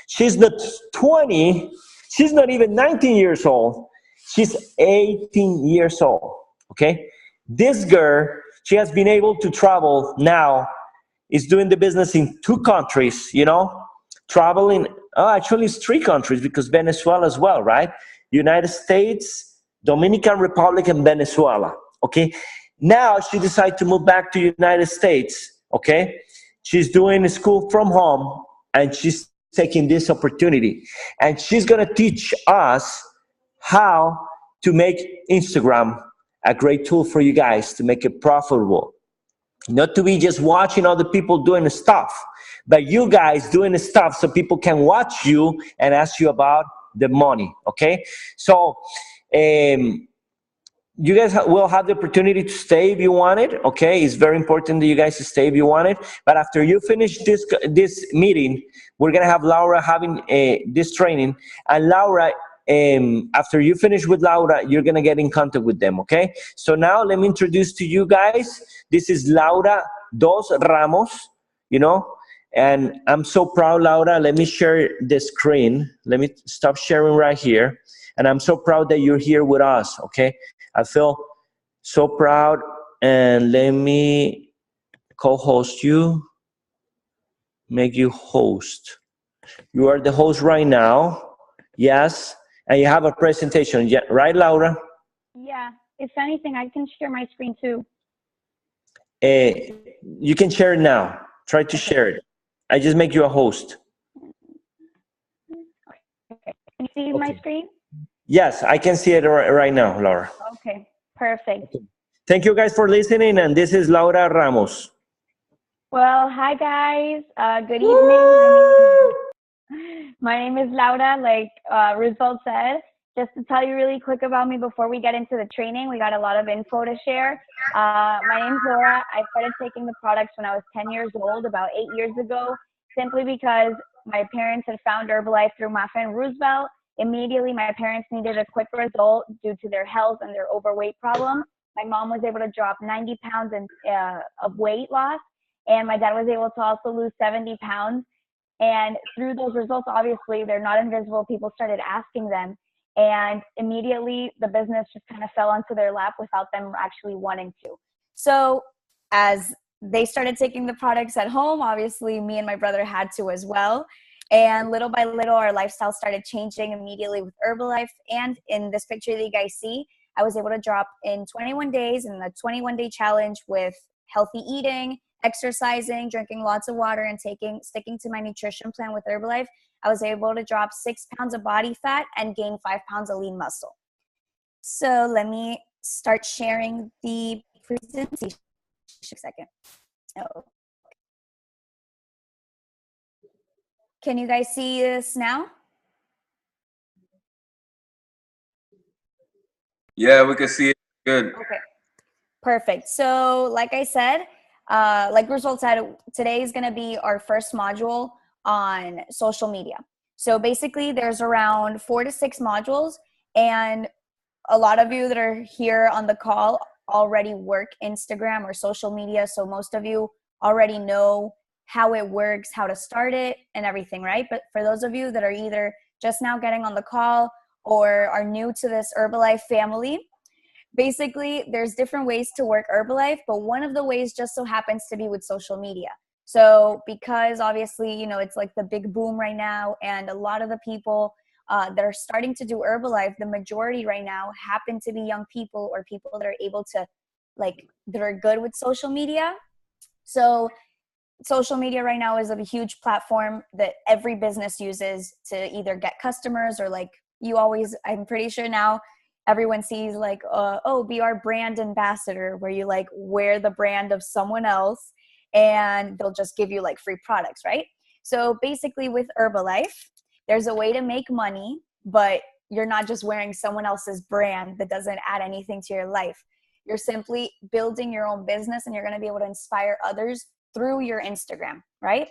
she's not 20, she's not even 19 years old, she's 18 years old, okay? This girl, she has been able to travel now, is doing the business in 2 countries, you know, traveling, actually it's 3 countries because Venezuela as well, right? United States, Dominican Republic, and Venezuela, okay? Now she decided to move back to United States, okay? She's doing school from home and she's taking this opportunity. And she's gonna teach us how to make Instagram a great tool for you guys to make it profitable. Not to be just watching other people doing the stuff, but you guys doing the stuff so people can watch you and ask you about the money, okay? So you guys will have the opportunity to stay if you want it, okay? It's very important that you guys stay if you want it. But after you finish this meeting, we're gonna have Laura having this training, and Laura, after you finish with Laura, you're gonna get in contact with them, okay? So now let me introduce to you guys, this is Laura Dos Ramos, you know, and I'm so proud, Laura. Let me share the screen. Let me stop sharing right here. And I'm so proud that you're here with us, okay? I feel so proud, and let me co-host you, make you host. You are the host right now, yes, and you have a presentation, yeah, right, Laura? Yeah, if anything, I can share my screen too. You can share it now. Try to share it. I just make you a host. Okay, can you see my screen? Yes, I can see it right now, Laura. Okay, perfect. Okay. Thank you guys for listening, and this is Laura Ramos. Well, hi guys. Good evening. My name is Laura, like Roosevelt said. Just to tell you really quick about me before we get into the training, we got a lot of info to share. My name's Laura. I started taking the products when I was 10 years old, about 8 years ago, simply because my parents had found Herbalife through my friend Roosevelt. Immediately, my parents needed a quick result due to their health and their overweight problem. My mom was able to drop 90 pounds of weight loss, and my dad was able to also lose 70 pounds. And through those results, obviously, they're not invisible. People started asking them. And immediately, the business just kind of fell onto their lap without them actually wanting to. So as they started taking the products at home, obviously, me and my brother had to as well. And little by little, our lifestyle started changing immediately with Herbalife. And in this picture that you guys see, I was able to drop in 21 days in the 21-day challenge with healthy eating, exercising, drinking lots of water, and sticking to my nutrition plan with Herbalife. I was able to drop 6 pounds of body fat and gain 5 pounds of lean muscle. So let me start sharing the presentation. Just a second. Oh. Can you guys see this now? Yeah, we can see it. Good. Okay. Perfect. So like I said, like Roosevelt said, today is going to be our first module on social media. So basically there's around 4 to 6 modules, and a lot of you that are here on the call already work Instagram or social media. So most of you already know how it works, how to start it and everything, right? But for those of you that are either just now getting on the call or are new to this Herbalife family, basically there's different ways to work Herbalife, but one of the ways just so happens to be with social media. So because obviously, it's like the big boom right now, and a lot of the people that are starting to do Herbalife, the majority right now happen to be young people or people that are able to, that are good with social media. So social media right now is a huge platform that every business uses to either get customers, or I'm pretty sure now everyone sees be our brand ambassador, where you wear the brand of someone else and they'll just give you free products, right? So basically with Herbalife, there's a way to make money, but you're not just wearing someone else's brand that doesn't add anything to your life. You're simply building your own business, and you're going to be able to inspire others through your Instagram, right?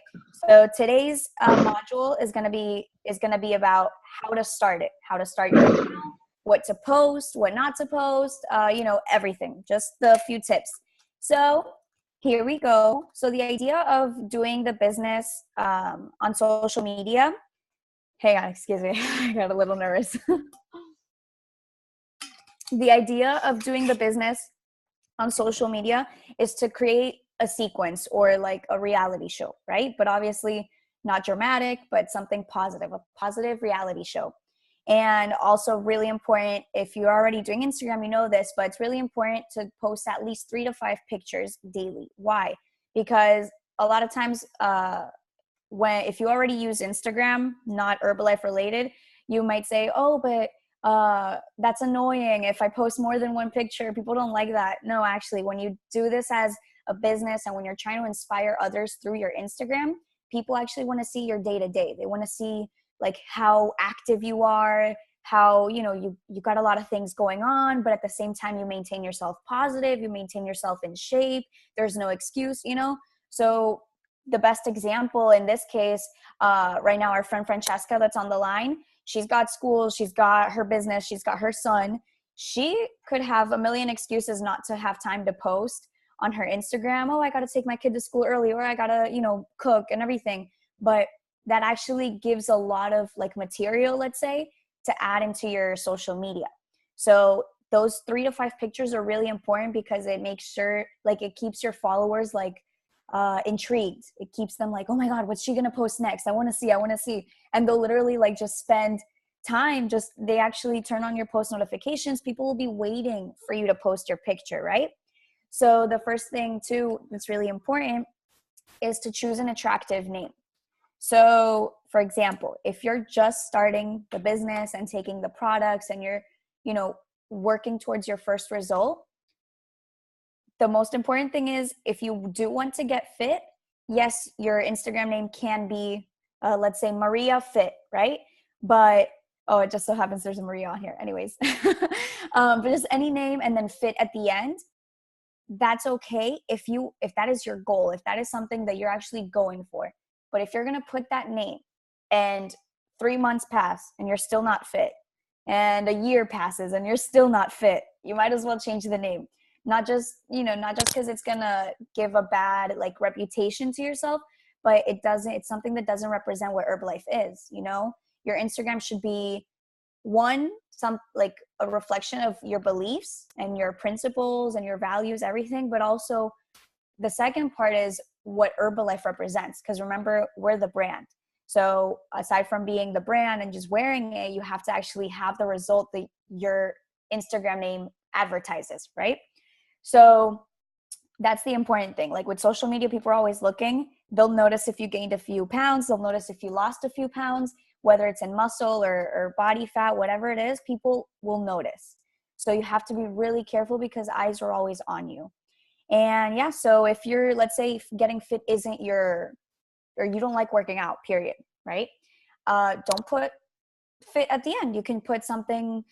So today's module is going to be about how to start it, how to start your account, what to post, what not to post, everything, just the few tips. So here we go. So the idea of doing the business on social media, hang on, excuse me, I got a little nervous. The idea of doing the business on social media is to create a sequence, or a reality show, right? But obviously not dramatic, but something positive, a positive reality show. And also really important, if you're already doing Instagram, you know this, but it's really important to post at least 3 to 5 pictures daily. Why? Because a lot of times if you already use Instagram, not Herbalife related, you might say, oh, but that's annoying. If I post more than one picture, people don't like that. No, actually, when you do this as a business, and when you're trying to inspire others through your Instagram, people actually want to see your day-to-day. They want to see how active you are, how you got a lot of things going on, but at the same time you maintain yourself positive, you maintain yourself in shape, there's no excuse. So the best example in this case, right now, our friend Francesca that's on the line, she's got school, she's got her business, she's got her son. She could have a million excuses not to have time to post on her Instagram. Oh, I got to take my kid to school early, or I got to, cook and everything. But that actually gives a lot of material, let's say, to add into your social media. So those 3 to 5 pictures are really important, because it makes sure it keeps your followers intrigued. It keeps them oh my God, what's she gonna post next? I want to see. And they'll literally just spend time, they actually turn on your post notifications. People will be waiting for you to post your picture, right? So the first thing too that's really important is to choose an attractive name. So for example, if you're just starting the business and taking the products, and you're working towards your first result, the most important thing is, if you do want to get fit, yes, your Instagram name can be, let's say, Maria Fit, right? But, oh, it just so happens there's a Maria on here. Anyways, but just any name and then fit at the end. That's okay if that is your goal, if that is something that you're actually going for. But if you're going to put that name and 3 months pass and you're still not fit, and a year passes and you're still not fit, you might as well change the name. Not just because it's going to give a bad reputation to yourself, but it's something that doesn't represent what Herbalife is. Your Instagram should be a reflection of your beliefs and your principles and your values, everything. But also the second part is what Herbalife represents. Because remember, we're the brand. So aside from being the brand and just wearing it, you have to actually have the result that your Instagram name advertises, right? So that's the important thing. With social media, people are always looking. They'll notice if you gained a few pounds. They'll notice if you lost a few pounds, whether it's in muscle or body fat, whatever it is, people will notice. So you have to be really careful, because eyes are always on you. And yeah, so if you're, let's say, if getting fit isn't or you don't like working out, period, right? Don't put fit at the end. You can put something,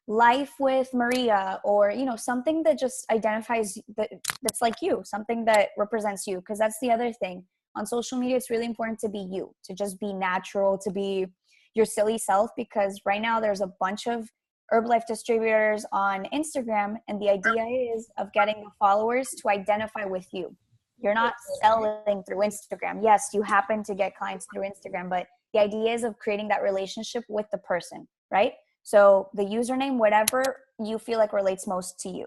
life with Maria, or, something that just identifies that's like you, something that represents you. Because that's the other thing. On social media, it's really important to be you, to just be natural, to be your silly self, because right now there's a bunch of Herbalife distributors on Instagram, and the idea is of getting the followers to identify with you. You're not selling through Instagram. Yes, you happen to get clients through Instagram, but the idea is of creating that relationship with the person, right? So the username, whatever you feel like relates most to you.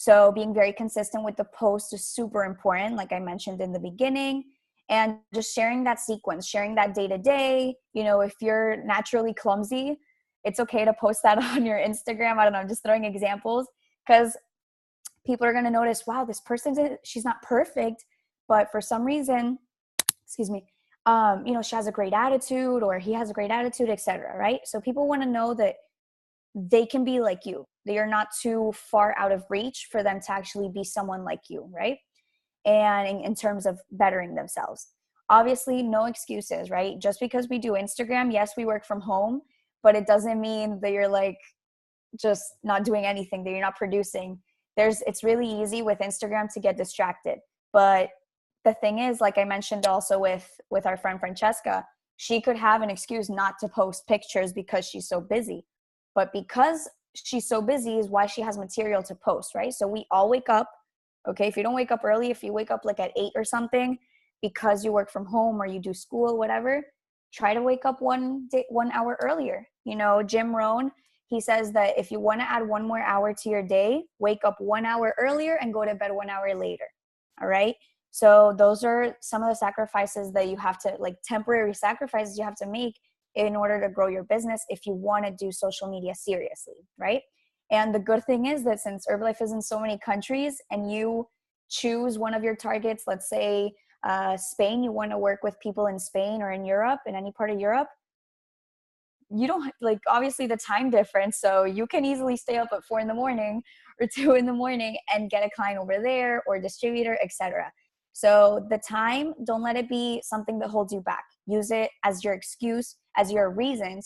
So being very consistent with the post is super important, like I mentioned in the beginning, and just sharing that sequence, sharing that day to day. You know, if you're naturally clumsy, it's okay to post that on your Instagram. I don't know, I'm just throwing examples, because people are going to notice, wow, this person, she's not perfect, but for some reason, excuse me, you know, she has a great attitude, or he has a great attitude, etc. Right? So people want to know that they can be like you, that you're not too far out of reach for them to actually be someone like you, right? And in terms of bettering themselves, obviously no excuses, right? Just because we do Instagram, yes, we work from home, but it doesn't mean that you're like just not doing anything, that you're not producing. It's really easy with Instagram to get distracted. But the thing is, like I mentioned also with our friend Francesca, she could have an excuse not to post pictures because she's so busy. But because she's so busy is why she has material to post, right? So we all wake up, okay? If you don't wake up early, if you wake up like at 8 or something, because you work from home or you do school, whatever, try to wake up 1 hour earlier. You know, Jim Rohn, he says that if you want to add 1 more hour to your day, wake up 1 hour earlier and go to bed 1 hour later. All right? So those are some of the sacrifices that you have to, like temporary sacrifices you have to make in order to grow your business if you want to do social media seriously, right? And the good thing is that since Herbalife is in so many countries and you choose one of your targets, let's say Spain, you want to work with people in Spain or in Europe, in any part of Europe, you don't like, obviously the time difference, so you can easily stay up at 4 in the morning or 2 in the morning and get a client over there or distributor, etc. So the time, don't let it be something that holds you back. Use it as your excuse, as your reason,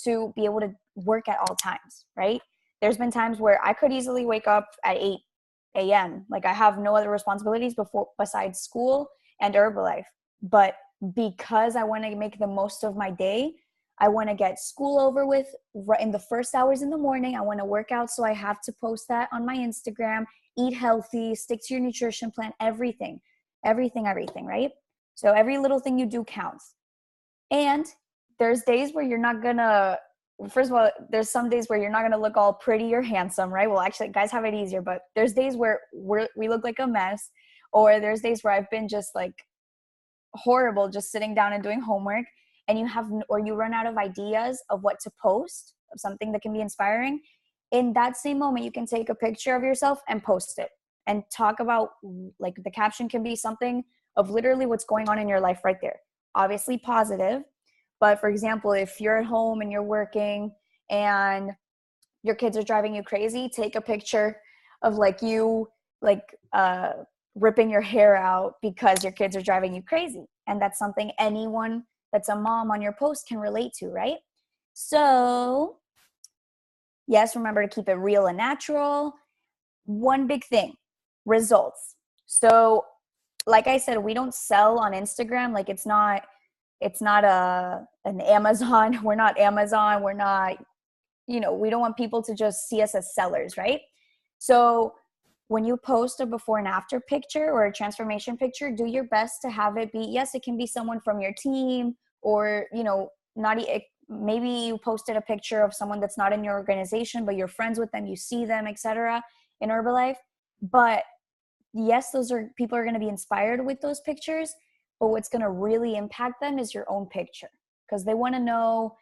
to be able to work at all times, right? There's been times where I could easily wake up at 8 a.m. Like I have no other responsibilities besides school and Herbalife. But because I want to make the most of my day, I want to get school over with in the first hours in the morning. I want to work out, so I have to post that on my Instagram. Eat healthy, stick to your nutrition plan, everything, right? So every little thing you do counts. And there's days where you're not gonna, first of all, there's some days where you're not gonna look all pretty or handsome, right? Well, actually, guys have it easier, but there's days where we look like a mess, or there's days where I've been just like horrible, just sitting down and doing homework, and you run out of ideas of what to post, of something that can be inspiring. In that same moment, you can take a picture of yourself and post it and talk about, like, the caption can be something of literally what's going on in your life right there. Obviously positive, but for example, if you're at home and you're working and your kids are driving you crazy, take a picture of like you, like ripping your hair out because your kids are driving you crazy. And that's something anyone that's a mom on your post can relate to, right? So yes, remember to keep it real and natural. One big thing, results. So like I said, we don't sell on Instagram. Like it's not an Amazon. We're not Amazon. We're not, we don't want people to just see us as sellers, right? So when you post a before and after picture or a transformation picture, do your best to have it be, yes, it can be someone from your team, or, maybe you posted a picture of someone that's not in your organization, but you're friends with them, you see them, etc. in Herbalife. But yes, people are going to be inspired with those pictures, but what's going to really impact them is your own picture, because they want to know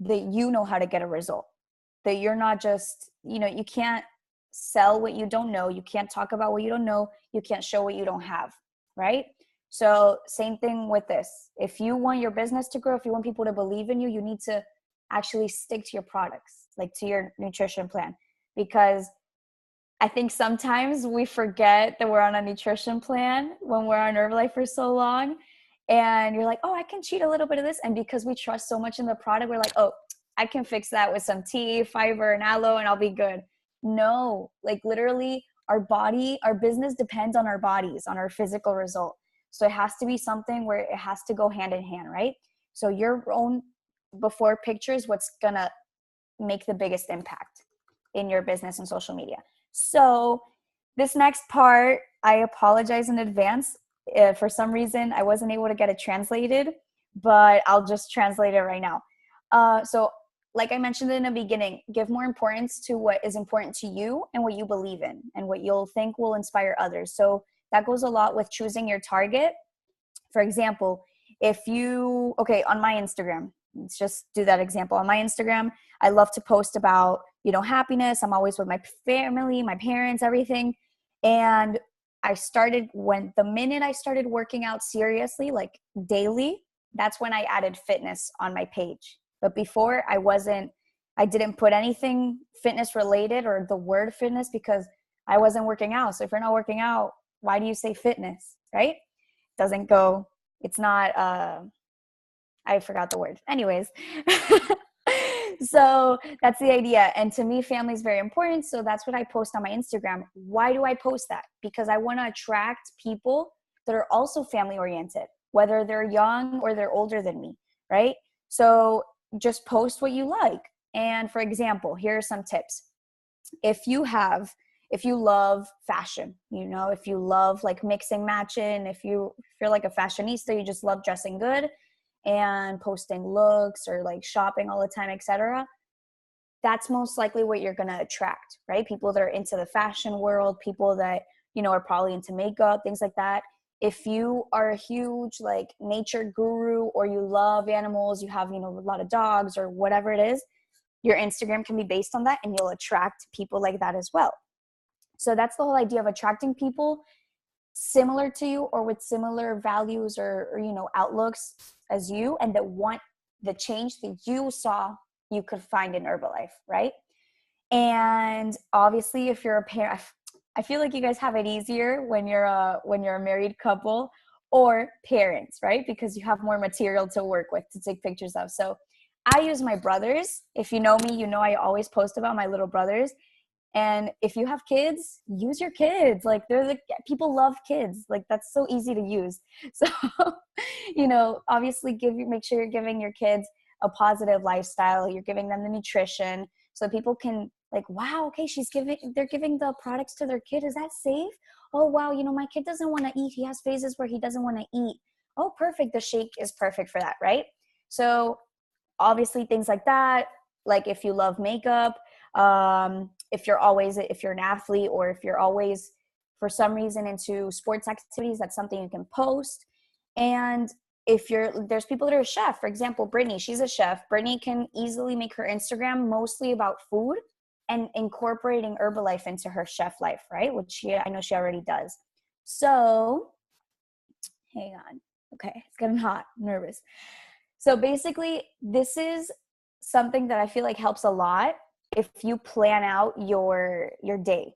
that you know how to get a result, that you're not just, you can't sell what you don't know. You can't talk about what you don't know. You can't show what you don't have, right? So same thing with this. If you want your business to grow, if you want people to believe in you, you need to actually stick to your products, like to your nutrition plan, because I think sometimes we forget that we're on a nutrition plan when we're on Herbalife for so long. And you're like, oh, I can cheat a little bit of this. And because we trust so much in the product, we're like, oh, I can fix that with some tea, fiber, and aloe, and I'll be good. No, like literally our business depends on our bodies, on our physical result. So it has to be something where it has to go hand in hand, right? So your own before picture is what's gonna make the biggest impact in your business and social media. So this next part, I apologize in advance. For some reason, I wasn't able to get it translated, but I'll just translate it right now. So like I mentioned in the beginning, give more importance to what is important to you and what you believe in and what you'll think will inspire others. So that goes a lot with choosing your target. For example, if you, okay, on my Instagram, let's just do that example. On my Instagram, I love to post about, you know, happiness. I'm always with my family, my parents, everything. And I started the minute I started working out seriously, like daily, that's when I added fitness on my page. But before I didn't put anything fitness related or the word fitness because I wasn't working out. So if you're not working out, why do you say fitness, right? Doesn't go, it's not, I forgot the word. Anyways, so that's the idea. And to me, family is very important. So that's what I post on my Instagram. Why do I post that? Because I want to attract people that are also family oriented, whether they're young or they're older than me, right? So just post what you like. And for example, here are some tips. If you love fashion, you know, if you love like mixing, matching, if you're like a fashionista, you just love dressing good and posting looks or like shopping all the time, etc. That's most likely what you're going to attract, right? People that are into the fashion world, people that, you know, are probably into makeup, things like that. If you are a huge like nature guru or you love animals, you have, you know, a lot of dogs or whatever it is, your Instagram can be based on that and you'll attract people like that as well. So that's the whole idea of attracting people similar to you or with similar values or you know, outlooks as you, and that want the change that you saw you could find in Herbalife, right? And obviously, if you're a parent, I feel like you guys have it easier when you're a married couple or parents, right? Because you have more material to work with to take pictures of. So I use my brothers. If you know me, you know I always post about my little brothers. And if you have kids, use your kids. Like people love kids. Like that's so easy to use. So, you know, obviously make sure you're giving your kids a positive lifestyle. You're giving them the nutrition so people can like, wow, okay, they're giving the products to their kid. Is that safe? Oh, wow. You know, my kid doesn't want to eat. He has phases where he doesn't want to eat. Oh, perfect. The shake is perfect for that. Right. So obviously things like that. Like if you love makeup, if you're an athlete or if you're always for some reason into sports activities, that's something you can post. And there's people that are a chef, for example, Brittany, she's a chef. Brittany can easily make her Instagram mostly about food and incorporating Herbalife into her chef life, right? Which I know she already does. So hang on. Okay. It's getting hot, I'm nervous. So basically this is something that I feel like helps a lot if you plan out your day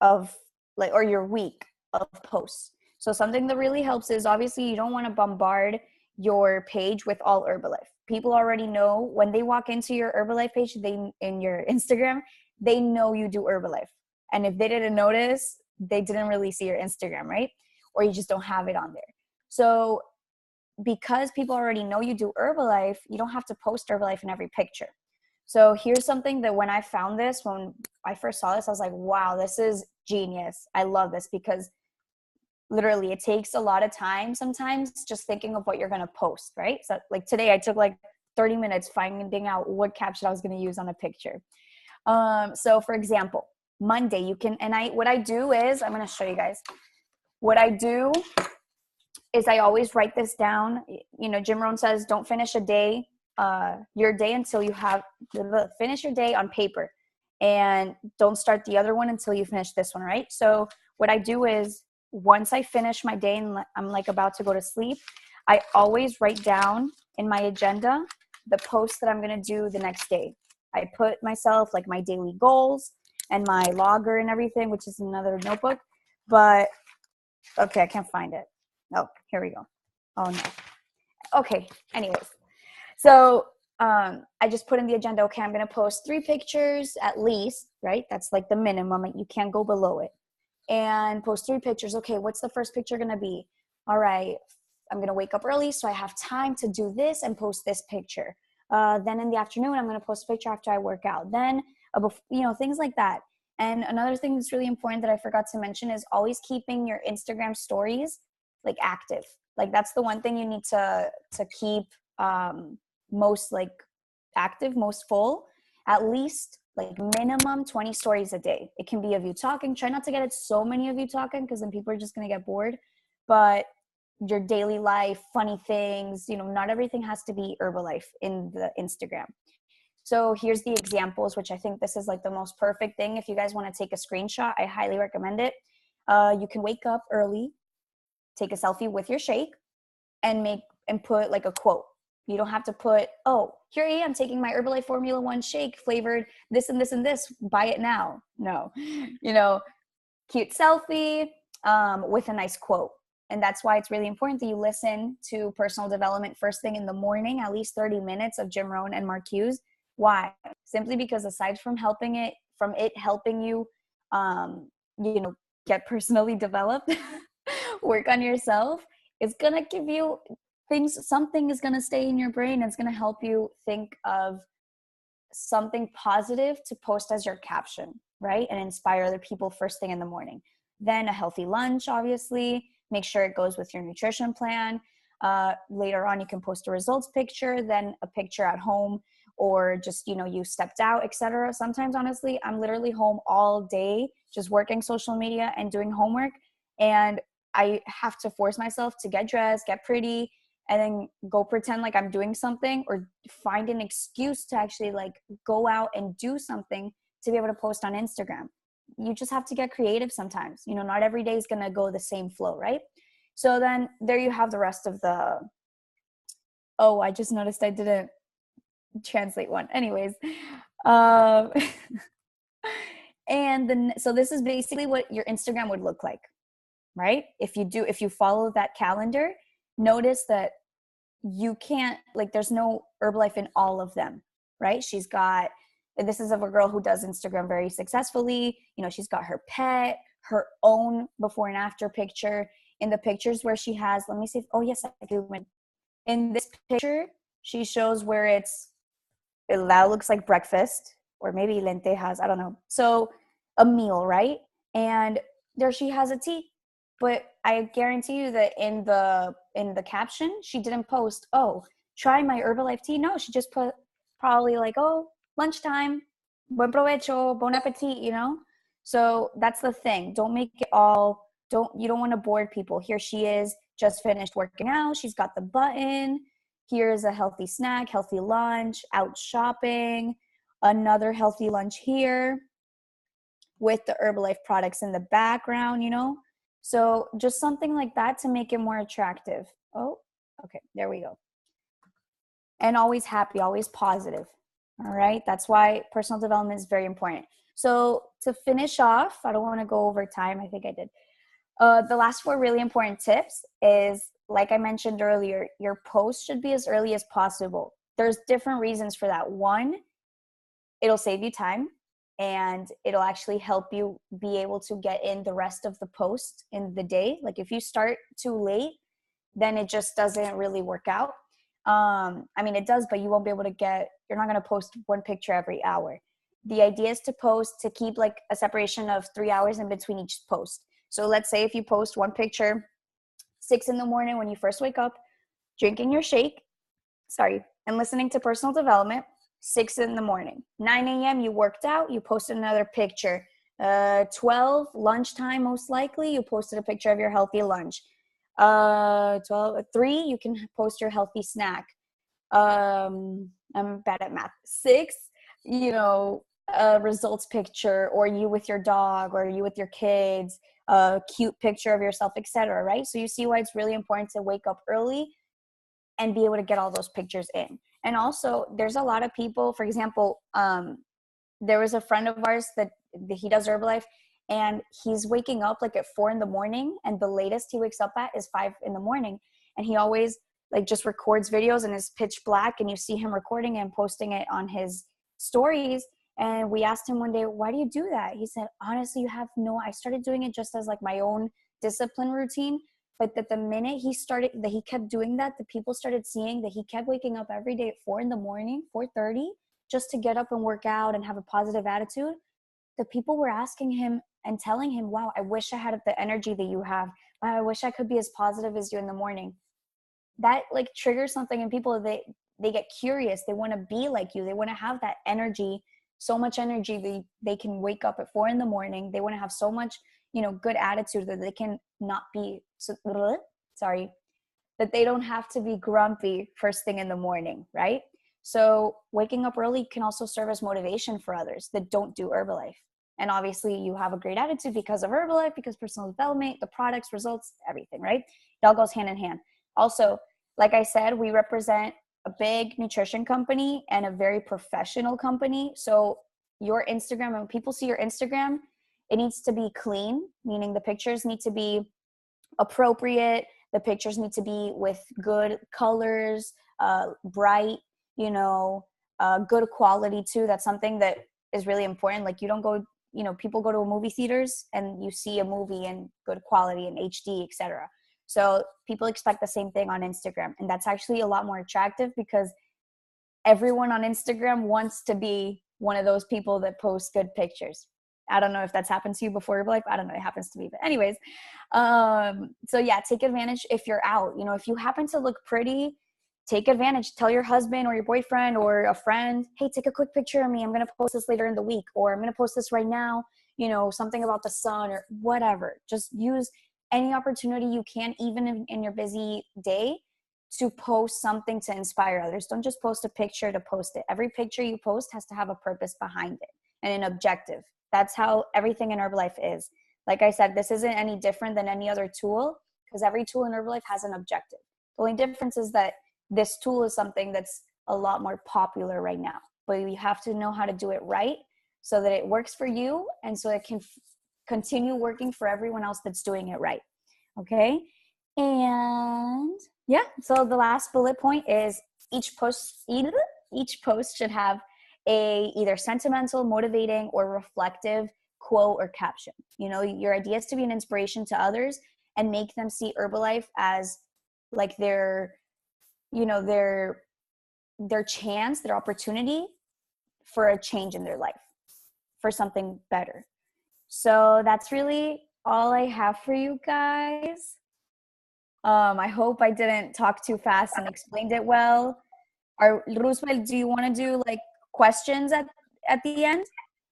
of like, or your week of posts. So something that really helps is obviously you don't want to bombard your page with all Herbalife. People already know when they walk into your Herbalife page, in your Instagram, they know you do Herbalife. And if they didn't notice, they didn't really see your Instagram, right? Or you just don't have it on there. So because people already know you do Herbalife, you don't have to post Herbalife in every picture. So here's something that when I found this, when I first saw this, I was like, wow, this is genius. I love this because literally it takes a lot of time sometimes just thinking of what you're going to post, right? So like today I took like 30 minutes finding out what caption I was going to use on a picture. So for example, Monday you can, what I do is, I'm going to show you guys. What I do is I always write this down. You know, Jim Rohn says, don't finish your day until you finish your day on paper, and don't start the other one until you finish this one, right? So what I do is once I finish my day and I'm like about to go to sleep, I always write down in my agenda the post that I'm going to do the next day. I put myself like my daily goals and my logger and everything, which is another notebook, but okay, I can't find it. Oh, here we go. Oh no. Okay. Anyways. So, I just put in the agenda, okay, I'm going to post 3 pictures at least, right? That's like the minimum. You can't go below it. And post 3 pictures. Okay, what's the first picture going to be? All right, I'm going to wake up early so I have time to do this and post this picture. Then in the afternoon, I'm going to post a picture after I work out. Then, you know, things like that. And another thing that's really important that I forgot to mention is always keeping your Instagram stories like active. Like that's the one thing you need to keep most like active, most full, at least like minimum 20 stories a day. It can be of you talking. Try not to get it so many of you talking, because then people are just going to get bored. But your daily life, funny things, you know, not everything has to be Herbalife in the Instagram. So here's the examples, which I think this is like the most perfect thing. If you guys want to take a screenshot, I highly recommend it. You can wake up early, take a selfie with your shake, and put like a quote. You don't have to put, oh, here I am taking my Herbalife Formula 1 shake flavored this and this and this, buy it now. No, you know, cute selfie with a nice quote. And that's why it's really important that you listen to personal development first thing in the morning, at least 30 minutes of Jim Rohn and Mark Hughes. Why? Simply because aside from helping you, you know, get personally developed, work on yourself, it's going to give you things, something is going to stay in your brain. It's going to help you think of something positive to post as your caption, right? And inspire other people first thing in the morning. Then a healthy lunch, obviously. Make sure it goes with your nutrition plan. Later on, you can post a results picture, then a picture at home, or just, you know, you stepped out, etc. Sometimes, honestly, I'm literally home all day, just working social media and doing homework. And I have to force myself to get dressed, get pretty, and then go pretend like I'm doing something, or find an excuse to actually like go out and do something to be able to post on Instagram. You just have to get creative sometimes. You know, not every day is going to go the same flow, right? So then there you have the rest of the, oh, I just noticed I didn't translate one. Anyways. And then, so this is basically what your Instagram would look like, right? If you follow that calendar, notice that you can't, like, there's no Herbalife in all of them, right? She's got, this is of a girl who does Instagram very successfully. You know, she's got her pet, her own before and after picture. In the pictures where she has, let me see. Oh, yes, I do. In this picture, she shows where that looks like breakfast, or maybe lentejas, I don't know. So a meal, right? And there she has a tea. But I guarantee you that in the caption, she didn't post, oh, try my Herbalife tea. No, she just put probably like, oh, lunchtime, buen provecho, bon appetit, you know? So that's the thing. Don't make it all, you don't want to bore people. Here she is, just finished working out. She's got the button. Here's a healthy snack, healthy lunch, out shopping, another healthy lunch here with the Herbalife products in the background, you know? So just something like that to make it more attractive. Oh, okay, there we go. And always happy, always positive. All right, that's why personal development is very important. So to finish off, I don't want to go over time. I think I did. The last 4 really important tips is, like I mentioned earlier, your post should be as early as possible. There's different reasons for that. One, it'll save you time, and it'll actually help you be able to get in the rest of the post in the day. Like if you start too late, then it just doesn't really work out. I mean, it does, but you won't be able to you're not going to post one picture every hour. The idea is to keep like a separation of 3 hours in between each post. So let's say if you post one picture 6 in the morning when you first wake up, drinking your shake, and listening to personal development, 6 in the morning. 9 a.m. you worked out, you posted another picture. 12, lunchtime most likely, you posted a picture of your healthy lunch. 3, you can post your healthy snack. I'm bad at math. 6, you know, a results picture, or you with your dog, or you with your kids, a cute picture of yourself, etc. Right? So you see why it's really important to wake up early and be able to get all those pictures in. And also, there's a lot of people, for example, there was a friend of ours that he does Herbalife, and he's waking up like at 4 in the morning, and the latest he wakes up at is 5 in the morning. And he always like just records videos, and it's pitch black, and you see him recording and posting it on his stories. And we asked him one day, why do you do that? He said, honestly, I started doing it just as like my own discipline routine. But that the minute he kept doing that, the people started seeing that he kept waking up every day at 4 in the morning, 4:30, just to get up and work out and have a positive attitude. The people were asking him and telling him, wow, I wish I had the energy that you have. Wow, I wish I could be as positive as you in the morning. That like triggers something in people. they get curious. They want to be like you. They want to have that energy, so much energy. They can wake up at 4 a.m. They want to have so much, good attitude that they can not be, that they don't have to be grumpy first thing in the morning, right? So waking up early can also serve as motivation for others that don't do Herbalife. And obviously you have a great attitude because of Herbalife, because personal development, the products, results, everything, right? It all goes hand in hand. Also, like I said, we represent a big nutrition company and a very professional company. So your Instagram, when people see your Instagram, it needs to be clean, meaning the pictures need to be appropriate. The pictures need to be with good colors, bright, good quality too. That's something that is really important. Like you don't go, people go to movie theaters and you see a movie in good quality in HD, etc. So people expect the same thing on Instagram. And that's actually a lot more attractive because everyone on Instagram wants to be one of those people that post good pictures. I don't know if that's happened to you before, but I don't know, it happens to me. But anyways, so yeah, take advantage if you're out. If you happen to look pretty, take advantage. Tell your husband or your boyfriend or a friend, hey, take a quick picture of me. I'm going to post this later in the week, or I'm going to post this right now, something about the sun or whatever. Just use any opportunity you can, even in your busy day, to post something to inspire others. Don't just post a picture to post it. Every picture you post has to have a purpose behind it and an objective. That's how everything in Herbalife is. Like I said, this isn't any different than any other tool because every tool in Herbalife has an objective. The only difference is that this tool is something that's a lot more popular right now, but you have to know how to do it right so that it works for you and so it can continue working for everyone else that's doing it right. Okay. And yeah, so the last bullet point is each post should have a either sentimental, motivating, or reflective quote or caption. Your idea is to be an inspiration to others and make them see Herbalife as like their chance, their opportunity for a change in their life, for something better. So that's really all I have for you guys. I hope I didn't talk too fast and explained it well. Roosevelt, do you want to do like questions at the end?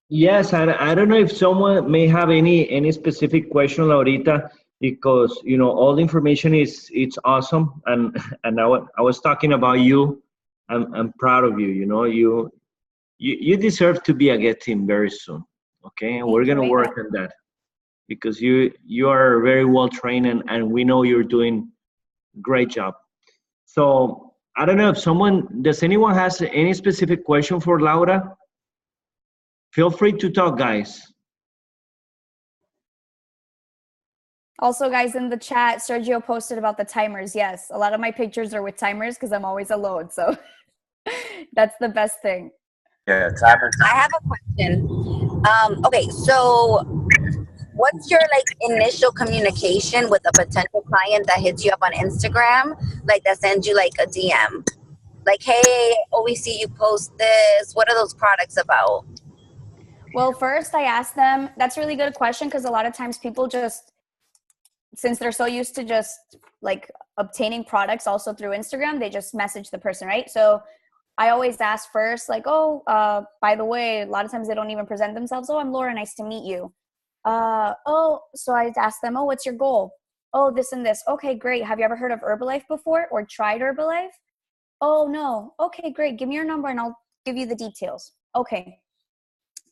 Yes, I don't know if someone may have any specific question, Laurita, because all the information it's awesome, and I was talking about you. I'm proud of you. You deserve to be a Get Team very soon. Okay, and we're gonna work on that because you are very well trained and we know you're doing great job. So I don't know if does anyone has any specific question for Laura? Feel free to talk, guys. Also, guys, in the chat, Sergio posted about the timers. Yes, a lot of my pictures are with timers because I'm always alone. So that's the best thing. Yeah, timers. I have a question. Okay, so what's your initial communication with a potential client that hits you up on Instagram, that sends you a DM? Hey, we see you post this. What are those products about? Well, first I ask them, that's a really good question because a lot of times people just, since they're so used to just obtaining products also through Instagram, they just message the person, right? So I always ask first, by the way, a lot of times they don't even present themselves. Oh, I'm Laura, nice to meet you. So I ask them, what's your goal? Oh, this and this. Okay, great. Have you ever heard of Herbalife before or tried Herbalife? Oh, no. Okay, great. Give me your number and I'll give you the details. Okay.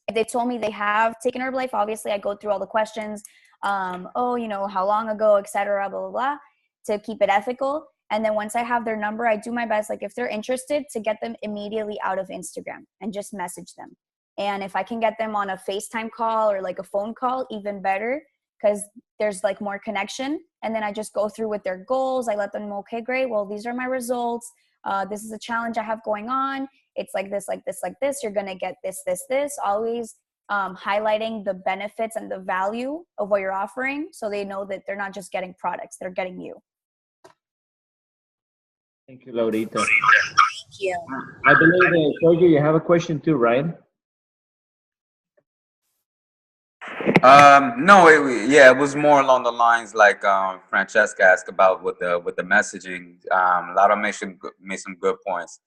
If they told me they have taken Herbalife, obviously I go through all the questions. How long ago, etc., blah, blah, blah, to keep it ethical. And then once I have their number, I do my best, if they're interested, to get them immediately out of Instagram and just message them. And if I can get them on a FaceTime call or a phone call, even better, because there's more connection. And then I just go through with their goals. I let them know, okay, great. Well, these are my results. This is a challenge I have going on. It's like this, like this, like this. You're going to get this, this, this. Always highlighting the benefits and the value of what you're offering so they know that they're not just getting products, they're getting you. Thank you, Laurita. Thank you. I believe, Sergio, you have a question too, right? No, it was more along the lines Francesca asked about with the messaging. Laura made some good points.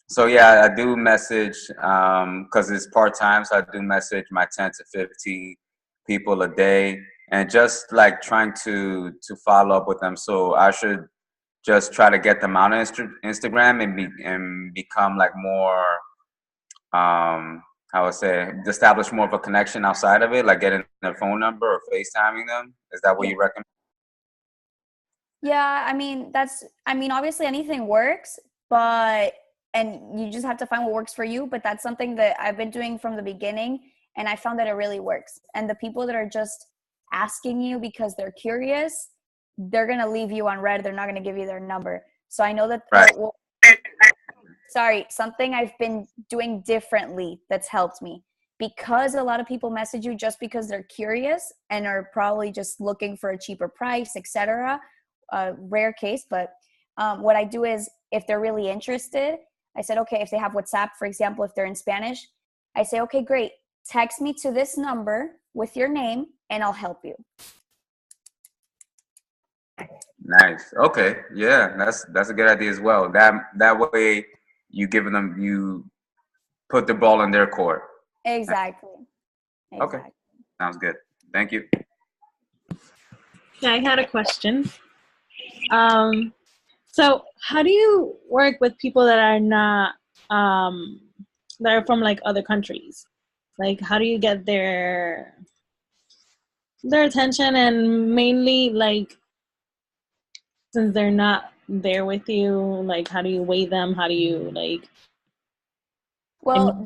So yeah, I do message because it's part time. So I do message my 10 to 15 people a day, and just like trying to follow up with them. So I should just try to get them on Instagram and become like more I would say establish more of a connection outside of it, like getting their phone number or FaceTiming them. Is that what you recommend? Yeah, I mean, obviously anything works, and you just have to find what works for you, but that's something that I've been doing from the beginning, and I found that it really works. And the people that are just asking you because they're curious, they're going to leave you on red. They're not going to give you their number. So I know that, Right. Something I've been doing differently that's helped me, because a lot of people message you just because they're curious and are probably just looking for a cheaper price, etc. Rare case, but what I do is, if they're really interested, I said, okay, if they have WhatsApp, for example, if they're in Spanish, I say, okay, great, text me to this number with your name and I'll help you. Nice. Okay. Yeah, that's a good idea as well. That way you put the ball in their court. Exactly. Okay. Sounds good. Thank you. Yeah, I had a question. So how do you work with people that are not that are from like other countries? Like, how do you get their attention, and mainly, like, since they're not there with you, like, how do you weigh them? How do you, like? Well,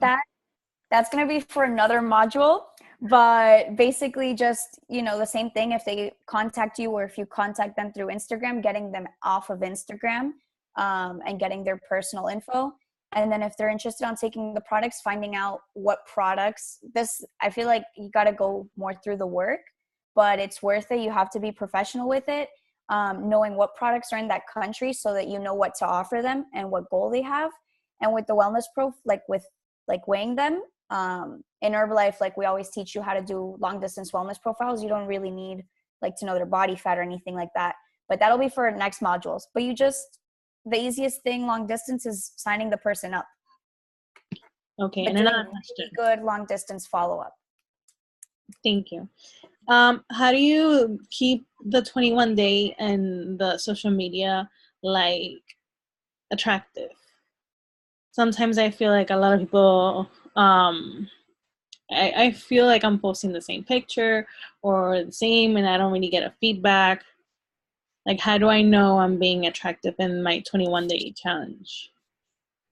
that's going to be for another module, but basically just, the same thing. If they contact you, or if you contact them through Instagram, getting them off of Instagram and getting their personal info. And then if they're interested on taking the products, finding out what products, I feel like you got to go more through the work, but it's worth it. You have to be professional with it, knowing what products are in that country so that you know what to offer them and what goal they have. And with the wellness pro, like weighing them, in Herbalife, like we always teach you how to do long distance wellness profiles. You don't really need like to know their body fat or anything like that, but that'll be for next modules. But the easiest thing long distance is signing the person up. Okay. But and another question. Good long distance follow-up. Thank you. How do you keep the 21 day and the social media like attractive? Sometimes I feel like a lot of people, I feel like I'm posting the same picture or the same, and I don't really get a feedback. Like, how do I know I'm being attractive in my 21 day challenge?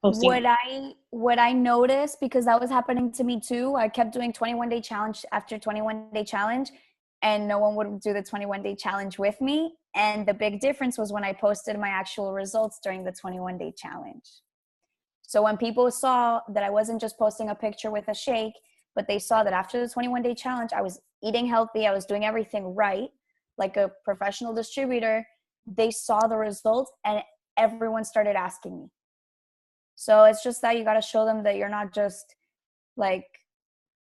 What I noticed, because that was happening to me too, I kept doing 21 day challenge after 21 day challenge, and no one would do the 21 day challenge with me. And the big difference was when I posted my actual results during the 21 day challenge. So when people saw that I wasn't just posting a picture with a shake, but they saw that after the 21 day challenge, I was eating healthy, I was doing everything right, like a professional distributor, they saw the results and everyone started asking me. So it's just that you got to show them that you're not just like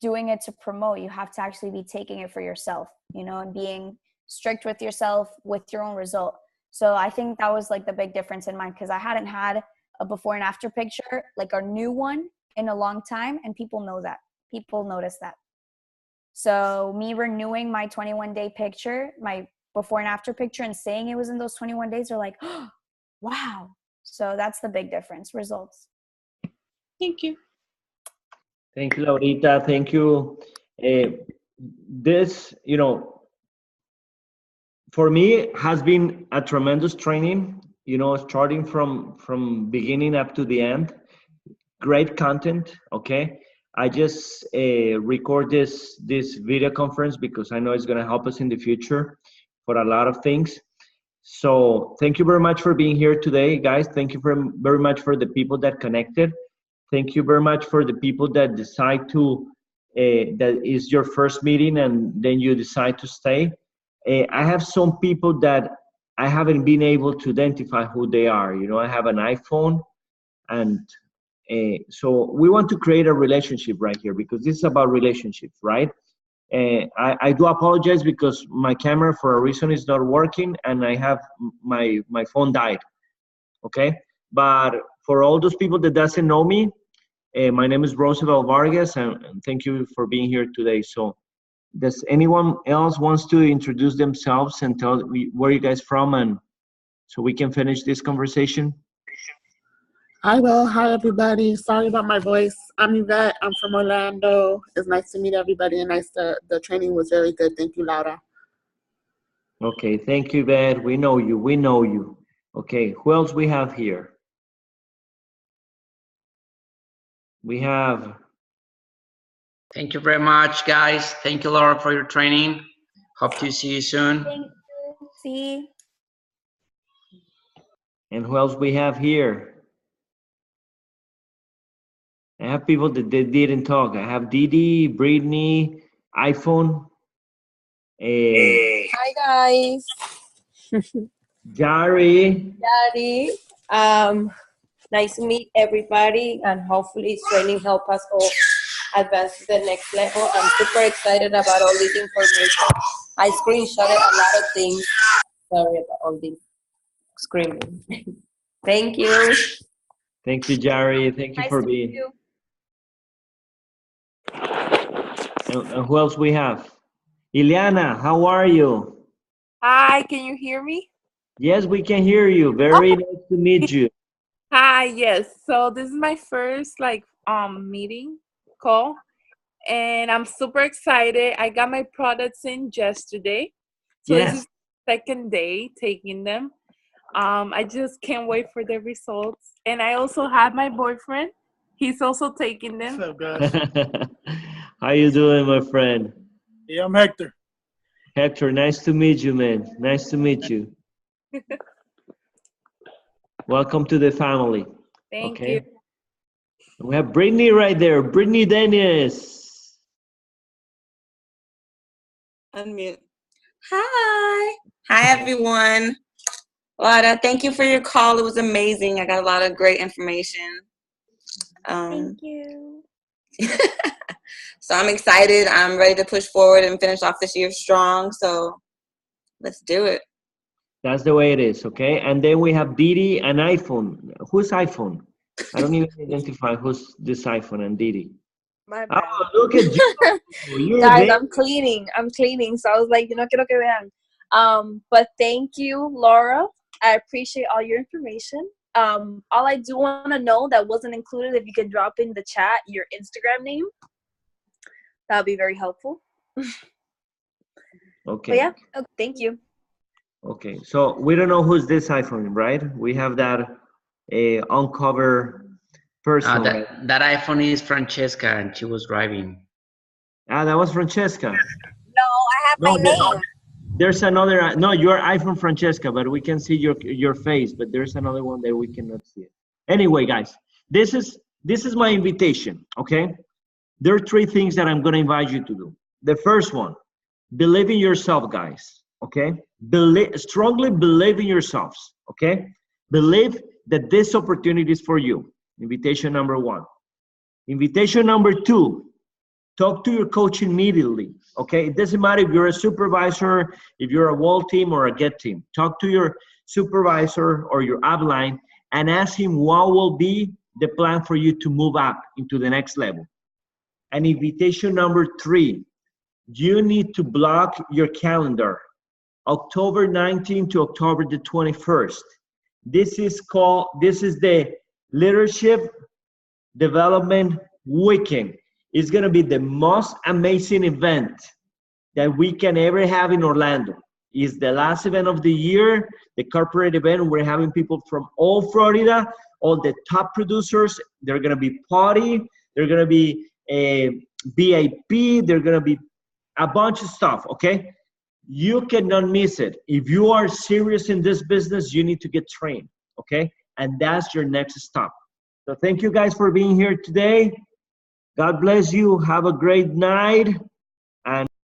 doing it to promote. You have to actually be taking it for yourself, and being strict with yourself with your own result. So I think that was like the big difference in mine, because I hadn't had a before and after picture, like a new one, in a long time, and people notice that. So me renewing my 21 day picture, my before and after picture, and saying it was in those 21 days, they're like, oh, wow. So that's the big difference. Results. Thank you. Thank you, Laurita. Thank you. This, for me, has been a tremendous training, starting from beginning up to the end. Great content, okay? I just record this video conference because I know it's going to help us in the future for a lot of things. So thank you very much for being here today, guys. Thank you very much for the people that connected. Thank you very much for the people that decide to, that is your first meeting and then you decide to stay. I have some people that I haven't been able to identify who they are. I have an iPhone, and so we want to create a relationship right here, because this is about relationships, right? I do apologize because my camera for a reason is not working, and I have my phone died. Okay, but for all those people that doesn't know me, my name is Roosevelt Vargas, and thank you for being here today. So does anyone else wants to introduce themselves and tell me where you guys from, and so we can finish this conversation? I will. Hi, everybody. Sorry about my voice. I'm Yvette. I'm from Orlando. It's nice to meet everybody, and the training was very good. Thank you, Laura. Okay, thank you, Yvette. We know you. We know you. Okay, who else we have here? We have. Thank you very much, guys. Thank you, Laura, for your training. Hope to see you soon. Thank you. See. And who else we have here? I have people that they didn't talk. I have Didi, Brittany, iPhone. Hi guys. Jari. Daddy. Nice to meet everybody, and hopefully training help us all advance to the next level. I'm super excited about all this information. I screenshotted a lot of things. Sorry about all this screaming. Thank you. Thank you, Jari. Thank you Nice for to being. meet you. And who else we have? Ileana, how are you? Hi, can you hear me? Yes, we can hear you. Very nice to meet you. Hi, yes. So this is my first meeting call, and I'm super excited. I got my products in yesterday. So Yes. this is the second day taking them. I just can't wait for the results. And I also have my boyfriend. He's also taking them. What's up, guys? How you doing, my friend? Yeah, I'm Hector. Hector, nice to meet you, man. Nice to meet you. Welcome to the family. Thank Okay. you. We have Brittany right there. Brittany Dennis. Unmute. Hi. Hi, everyone. Laura, thank you for your call. It was amazing. I got a lot of great information. Thank you. So I'm excited. I'm ready to push forward and finish off this year strong. So let's do it. That's the way it is, okay? And then we have Didi and iPhone. Who's iPhone? I don't even identify who's this iPhone and Didi. My bad. Oh, look at you. You're Guys, there. I'm cleaning. So I was like, no quiero que vean. But thank you, Laura. I appreciate all your information. All I do want to know that wasn't included, if you could drop in the chat your Instagram name, that would be very helpful. Okay. But yeah, thank you. Okay, so we don't know who's this iPhone, right? We have that uncover person. Right? That iPhone is Francesca, and she was driving. Ah, that was Francesca. No, I have my name. There's another. No, you're iPhone Francesca, but we can see your face. But there's another one that we cannot see. Anyway, guys, this is my invitation. Okay, there are 3 things that I'm going to invite you to do. The first one, believe in yourself, guys. Okay, strongly believe in yourselves. Okay, believe that this opportunity is for you. Invitation number 1. Invitation number 2. Talk to your coach immediately, okay? It doesn't matter if you're a supervisor, if you're a wall team or a get team. Talk to your supervisor or your upline and ask him what will be the plan for you to move up into the next level. And invitation number 3, you need to block your calendar. October 19th to October the 21st. This is the Leadership Development Weekend. It's going to be the most amazing event that we can ever have in Orlando. It's the last event of the year, the corporate event. We're having people from all Florida, all the top producers. They're going to be party. They're going to be a VIP. They're going to be a bunch of stuff, okay? You cannot miss it. If you are serious in this business, you need to get trained, okay? And that's your next stop. So thank you guys for being here today. God bless you. Have a great night.